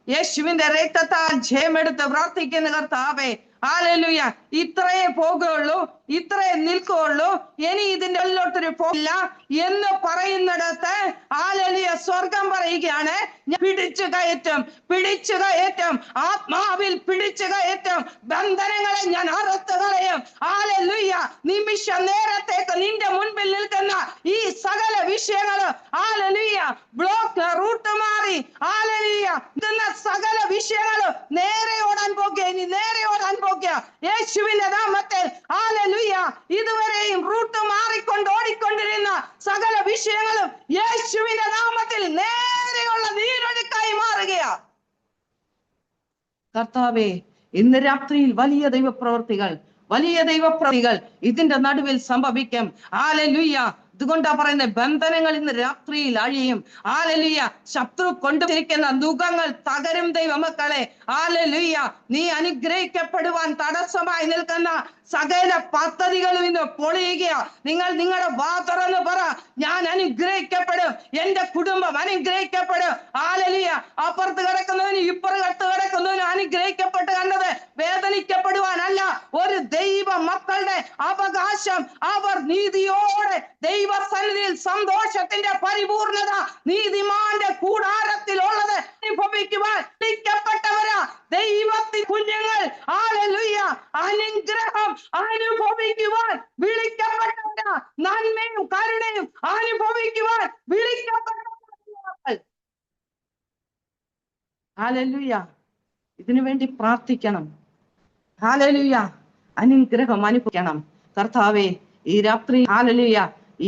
S1: യേശുവിന്റെ രക്തത്താൽ ജയമെടുത്ത് പ്രാർത്ഥിക്കുന്ന കർത്താവേ. ഹല്ലേലൂയ. ഇത്രയേ പോകുള്ളൂ, ഇത്രയേ നിൽക്കുള്ളൂ, ഇനി ഇതിന്റെ ഉള്ളിലോട്ടൊരു പോകില്ല എന്ന് പറയുന്നിടത്ത് ഹല്ലേലൂയ സ്വർഗം പറയുകയാണ്, പിടിച്ചു കയറ്റും, പിടിച്ചു കയറ്റും, ആത്മാവിൽ പിടിച്ചു കയറ്റും, ബന്ധനങ്ങളെ ഞാൻ അറുത്ത് കളയും. ഹല്ലേലൂയ. നിമിഷ നേരത്തേക്ക് നിന്റെ മുൻപിൽ നിൽക്കുന്ന ഈ സകല വിഷയങ്ങളും ഹല്ലേലൂയ ബ്ലോക്ക് റൂട്ട് മാറി ഹല്ലേലൂയ ഇതെന്ന സകല വിഷയങ്ങളും നേരെ ഓടാൻ പോകുക, ഇനി നേരെ ഓടാൻ പോകുക യേശുവിന്റെ നാമത്തിൽ. ഹല്ലേലൂയ. ഇതുവരെയും റൂട്ട് മാറിക്കൊണ്ട് ഓടിക്കൊണ്ടിരുന്ന സകല വിഷയങ്ങളും യേശുവിന്റെ നാമത്തിൽ നേരെയുള്ള നീരൊഴുക്കായി മാറുകയാ കർത്താവേ. ഇന്ന് രാത്രിയിൽ വലിയ ദൈവപ്രവർത്തികൾ, വലിയ ദൈവപ്രവർത്തികൾ ഇതിന്റെ നടുവിൽ സംഭവിക്കും. ഹല്ലേലൂയ. അതുകൊണ്ടാ പറയുന്നത്, ബന്ധനങ്ങൾ ഇന്ന് രാത്രിയിൽ അഴിയും. ഹല്ലേലൂയ. ശത്രു കൊണ്ടുവന്നിരിക്കുന്ന നുകങ്ങൾ തകരും ദൈവമക്കളെ. ഹല്ലേലൂയ. നീ അനുഗ്രഹിക്കപ്പെടുവാൻ തടസ്സമായി നിൽക്കുന്ന സകല പദ്ധതികളും ഇന്ന് പൊളിയുക. നിങ്ങൾ നിങ്ങളുടെ വാ തുറന്ന് പറ, ഞാൻ അനുഗ്രഹിക്കപ്പെടും, എന്റെ കുടുംബം അനുഗ്രഹിക്കപ്പെടും. ഹല്ലേലൂയ. അപ്പുറത്ത് കിടക്കുന്നവന് ഇപ്പുറത്ത് കിടക്കുന്നവന് അനുഗ്രഹിക്കപ്പെട്ട് കണ്ടത് വേദനിക്കപ്പെടുവാനല്ല. ഒരു ദൈവ മക്കളുടെ അവകാശം അവർ നീതിയോടെ ദൈവസന്നിധിയിൽ സന്തോഷത്തിന്റെ പരിപൂർണത നീതിമാന്റെ കൂടാരത്തിലുള്ളത് അനുഭവിക്കുവാൻ വിളിക്കപ്പെട്ടവരാ ദൈവത്തിന്റെ കുഞ്ഞുങ്ങൾ. ഹല്ലേലൂയ. അനുഗ്രഹം അനുഭവിക്കുവാൻ വിളിക്കപ്പെട്ടവരാ, നന്മയും കരുണയും അനുഭവിക്കുവാൻ വിളിക്കപ്പെട്ടവർ. ഹല്ലേലൂയ. ഇതിനു വേണ്ടി പ്രാർത്ഥിക്കണം. ഹല്ലേലൂയ. അനുഗ്രഹം അനുഭവിക്കണം കർത്താവേ. ഈ രാത്രി ഹല്ലേലൂയ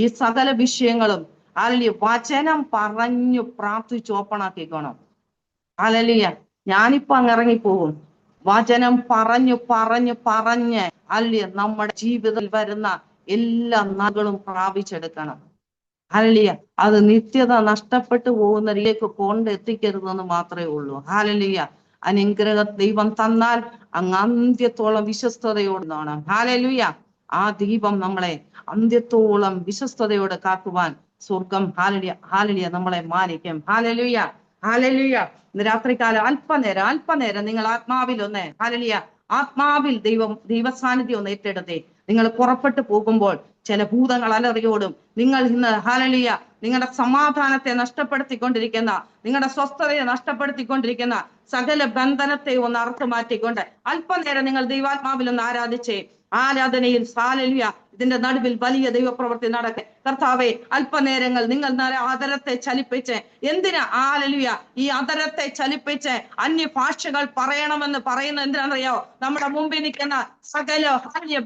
S1: ഈ സകല വിഷയങ്ങളും ഹല്ലേലൂയ വചനം പറഞ്ഞു പ്രാർത്ഥിച്ച് ഓപ്പണാക്കിക്കോണം. ഹല്ലേലൂയ. ഞാനിപ്പോ അങ്ങ് ഇറങ്ങിപ്പോകും. വചനം പറഞ്ഞു പറഞ്ഞ് പറഞ്ഞ് ഹല്ലേലൂയ നമ്മുടെ ജീവിതത്തിൽ വരുന്ന എല്ലാ നന്മകളും പ്രാപിച്ചെടുക്കണം. ഹല്ലേലൂയ. അത് നിത്യത നഷ്ടപ്പെട്ടു പോകുന്നതിലേക്ക് കൊണ്ടെത്തിക്കരുതെന്ന് മാത്രമേ ഉള്ളൂ. ഹല്ലേലൂയ. അനുഗ്രഹ ദൈവം തന്നാൽ അങ്ങ് അന്ത്യത്തോളം വിശ്വസ്തയോടെ കാണാം. ഹല്ലേലൂയ. ആ ദൈവം നമ്മളെ അന്ത്യത്തോളം വിശ്വസ്തയോടെ കാക്കുവാൻ സ്വർഗം ഹല്ലേലൂയ നമ്മളെ മാനിക്കും. Hallelujah hallelujah. ഇന്ന് രാത്രികാലം അല്പനേരം നിങ്ങൾ ആത്മാവിൽ ഒന്ന് ഹല്ലേലൂയ ആത്മാവിൽ ദൈവസാന്നിധ്യം ഒന്ന് ഏറ്റെടുത്തേ. നിങ്ങൾ പുറപ്പെട്ടു പോകുമ്പോൾ ചില ഭൂതങ്ങൾ അലറിയോടും. നിങ്ങൾ ഇന്ന് ഹല്ലേലൂയ നിങ്ങളുടെ സമാധാനത്തെ നഷ്ടപ്പെടുത്തിക്കൊണ്ടിരിക്കുന്ന, നിങ്ങളുടെ സ്വസ്ഥതയെ നഷ്ടപ്പെടുത്തിക്കൊണ്ടിരിക്കുന്ന സകല ബന്ധനത്തെ ഒന്ന് അറുത്തു മാറ്റിക്കൊണ്ട് അല്പനേരം നിങ്ങൾ ദൈവാത്മാവിൽ ഒന്ന് ആരാധിച്ചേ. ആരാധനയിൽ ഹല്ലേലൂയ ഇതിന്റെ നടുവിൽ വലിയ ദൈവപ്രവൃത്തി നടക്കെ. കർത്താവെ അല്പനേരങ്ങൾ നിങ്ങൾ അതരത്തെ ചലിപ്പിച്ച് എന്തിനാ ഹല്ലേലൂയ ഈ അതരത്തെ ചലിപ്പിച്ച് അന്യഭാഷകൾ പറയണമെന്ന് പറയുന്നത് എന്തിനാണെന്നറിയോ? നമ്മുടെ മുമ്പിൽ നിൽക്കുന്ന സകല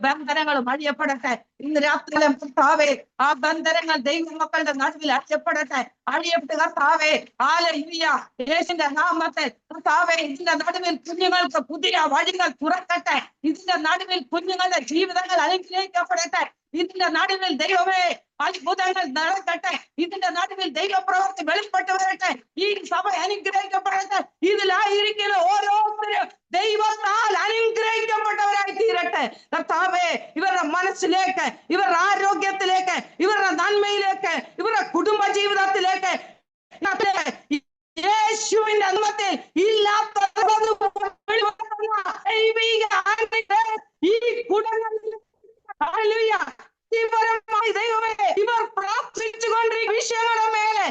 S1: ബന്ധനങ്ങളും അഴിയപ്പെടട്ടെ ഇന്ന് രാത്രിയിലും കർത്താവേ. ആ ബന്ധനങ്ങൾ ദൈവമക്കളുടെ നടുവിൽ അഴിയപ്പെടട്ടെ, അഴിയപ്പെട്ട് കർത്താവേ ഹല്ലേലൂയ യേശുവിന്റെ നാമത്തിൽ കർത്താവേ ഇതിന്റെ നടുവിൽ കുഞ്ഞുങ്ങൾക്ക് പുതിയ വഴികൾ തുറക്കട്ടെ. ഇതിന്റെ നടുവിൽ കുഞ്ഞുങ്ങളുടെ ജീവിതങ്ങൾ അനുഗ്രഹിക്കപ്പെടട്ടെ. ഇതിന്റെ നടുവിൽ ദൈവമേ അത്ഭുതങ്ങൾ നടക്കട്ടെ. ഇതിന്റെ നടുവിൽ ദൈവപ്രവൃത്തി വെളിപ്പെട്ട് വരട്ടെ. ഈ സഭ അനുഗ്രഹിക്കപ്പെടട്ടെ. ഇതിലായിരിക്കുന്ന ഓരോരുത്തരും ദൈവത്താൽ അനുഗ്രഹിക്കപ്പെട്ടവരായി തീരട്ടെ. കർത്താവേ ഇവരുടെ മനസ്സിലേക്ക്, ഇവരുടെ ആരോഗ്യത്തിലേക്ക്, ഇവരുടെ നന്മയിലേക്ക്, ഇവരുടെ കുടുംബ ജീവിതത്തിലേക്ക് യേശുവിന്റെ നാമത്തിൽ ഇല്ലാത്ത ഈ കുടുംബങ്ങളിൽ ദൈവമേ ഇവർ പ്രാർത്ഥിച്ചുകൊണ്ടിരിക്കുന്ന വിഷയങ്ങളുടെ മേലെ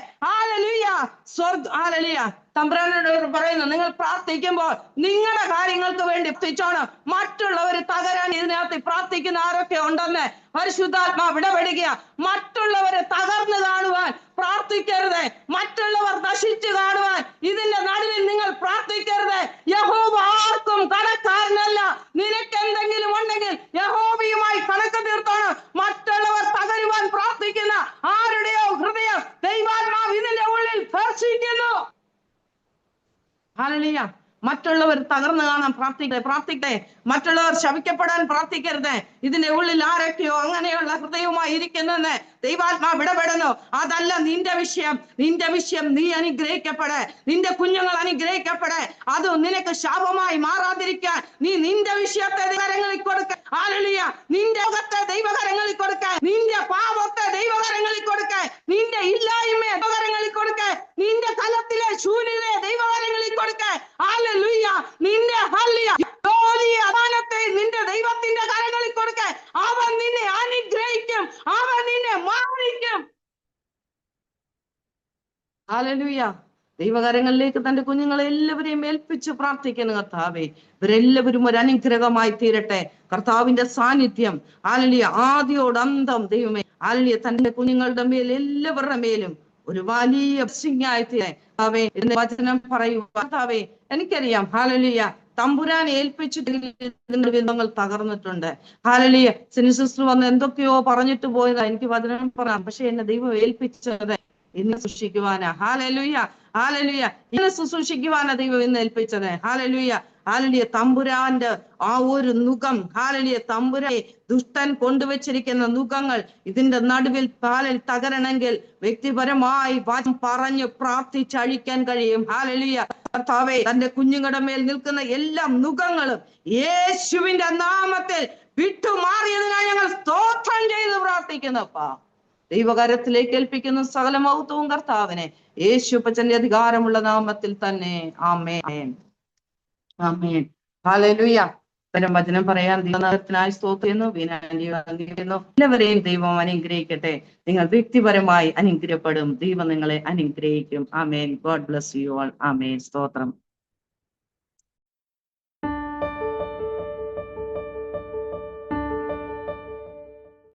S1: തമ്പുരാനോട് പറയുന്നു, നിങ്ങൾ പ്രാർത്ഥിക്കുമ്പോൾ നിങ്ങളുടെ കാര്യങ്ങൾക്ക് വേണ്ടി പ്രാർത്ഥിച്ചോണം. മറ്റുള്ളവർ തകരാൻ ഇതിനകത്ത് പ്രാർത്ഥിക്കുന്ന ആരൊക്കെ ഉണ്ടെന്ന് പരിശുദ്ധാത്മാവ് ഇടപെടുക. മറ്റുള്ളവരെ തകർന്നു കാണുവാൻ പ്രാർത്ഥിക്കരുത്. മറ്റുള്ളവർ നശിച്ചു കാണുവാൻ ഇതിന്റെ നടുവിൽ നിങ്ങൾ പ്രാർത്ഥിക്കരുത്. യഹോവ ആർക്കും കണക്കാരനല്ല. നിനക്ക് എന്തെങ്കിലും ഉണ്ടെങ്കിൽ യഹോവയുമായി കണക്ക് തീർത്തോണം. മറ്റുള്ളവർ തകരുവാൻ പ്രാർത്ഥിക്കുന്ന ആരുടെയോ ഹൃദയം ദൈവാത്മാവ് ഇതിന്റെ ഉള്ളിൽ സ്പർശിക്കുന്നു. ഹല്ലേലൂയ. മറ്റുള്ളവർ തകർന്നു കാണാൻ പ്രാർത്ഥിക്കട്ടെ. മറ്റുള്ളവർ ശപിക്കപ്പെടാൻ പ്രാർത്ഥിക്കരുത്. ഇതിന്റെ ഉള്ളിൽ ആരൊക്കെയോ അങ്ങനെയുള്ള ഹൃദയവുമായി ഇരിക്കുന്നെന്ന് ദൈവാത്മാവ് ഇടപെടുന്നു. അതല്ല നിന്റെ വിഷയം. നിന്റെ വിഷയം നീ അനുഗ്രഹിക്കപ്പെടെ, നിന്റെ കുഞ്ഞുങ്ങൾ അനുഗ്രഹിക്കപ്പെടെ. അത് നിനക്ക് ശാപമായി മാറാതിരിക്കാൻ നീ നിന്റെ വിഷയത്തെ ദൈവകരങ്ങളിൽ കൊടുക്ക. ഹല്ലേലൂയ. നിന്റെ മുഖത്തെ ദൈവകരങ്ങളിൽ കൊടുക്ക, നിന്റെ പാപത്തെ ദൈവകരങ്ങളിൽ കൊടുക്ക, നിന്റെ ഇല്ലായ്മയെ ദൈവകരങ്ങളിൽ കൊടുക്ക, നിന്റെ തലത്തിലെ ശൂന്യതയെ ദൈവകരങ്ങളിൽ കൊടുക്ക. ഹല്ലേലൂയ. നിന്റെ നിന്റെ ദൈവത്തിന്റെ കരങ്ങളിൽ കൊടുക്ക. അവൻ നിന്നെ അനുഗ്രഹിക്കും, അവൻ നിന്നെ മാനിക്കും. ഹല്ലേലൂയ. ദൈവകരങ്ങളിലേക്ക് തന്റെ കുഞ്ഞുങ്ങളെ എല്ലാവരെയും ഏൽപ്പിച്ച് പ്രാർത്ഥിക്കുന്നു. കർത്താവേ ഇവരെല്ലാവരും ഒരു അനുഗ്രഹമായി തീരട്ടെ. കർത്താവിന്റെ സാന്നിധ്യം ഹല്ലേലൂയ ആദിയോട് അന്തം ദൈവമേ ഹല്ലേലൂയ തന്റെ കുഞ്ഞുങ്ങളുടെ മേൽ എല്ലാവരുടെ മേലും ഒരു വലിയ ബ്ലെസ്സിംഗായി തീരേ. വചനം പറയുക കർത്താവേ. എനിക്കറിയാം ഹല്ലേലൂയ തമ്പുരാൻ ഏൽപ്പിച്ചിട്ട് വിധങ്ങൾ തകർന്നിട്ടുണ്ട്. ഹല്ലേലൂയ സിസ്റ്റർ വന്ന് എന്തൊക്കെയോ പറഞ്ഞിട്ട് പോയതാ. എനിക്ക് വചനം പറയാം, പക്ഷെ എന്നെ ദൈവം ഏൽപ്പിച്ചത് ഇന്ന് സൂക്ഷിക്കുവാനാ. ഹല്ലേലൂയ ഹല്ലേലൂയ ഇന്ന് ശുശ്രൂഷിക്കുവാനാ ദൈവം ഇന്ന് ഏൽപ്പിച്ചത്. ഹല്ലേലൂയ ഹല്ലേലൂയ തമ്പുരാന്റെ ആ ഒരു നുകം ഹല്ലേലൂയ തമ്പുരാനെ ദുഷ്ടൻ കൊണ്ടുവച്ചിരിക്കുന്ന നുകങ്ങൾ ഇതിന്റെ നടുവിൽ പാലിൽ തകരണമെങ്കിൽ വ്യക്തിപരമായി പറഞ്ഞു പ്രാർത്ഥിച്ചഴിക്കാൻ കഴിയും. ഹല്ലേലൂയ. കർത്താവേ തന്റെ കുഞ്ഞുങ്ങളുടെ മേൽ നിൽക്കുന്ന എല്ലാ നുകങ്ങളും യേശുവിന്റെ നാമത്തിൽ വിട്ടുമാറിയതിനായി ഞങ്ങൾ സ്തോത്രം ചെയ്ത് പ്രാർത്ഥിക്കുന്നപ്പാ. ദൈവകരത്തിലേക്ക് ഏൽപ്പിക്കുന്ന സകല മഹത്വവും കർത്താവിനെ യേശുപ്പച്ചന്റെ അധികാരമുള്ള നാമത്തിൽ തന്നെ. ആമേൻ ആമേൻ. ഹല്ലേലൂയ. വചനം പറയാൻ ദൈവനാമത്തിനായി സ്തോത്രം ചെയ്യുന്നു. എല്ലാവരെയും ദൈവം അനുഗ്രഹിക്കട്ടെ. നിങ്ങൾ വ്യക്തിപരമായി അനുഗ്രഹപ്പെടും. ദൈവം നിങ്ങളെ അനുഗ്രഹിക്കും. ആമേൻ. God bless you all. ആമേൻ. സ്തോത്രം.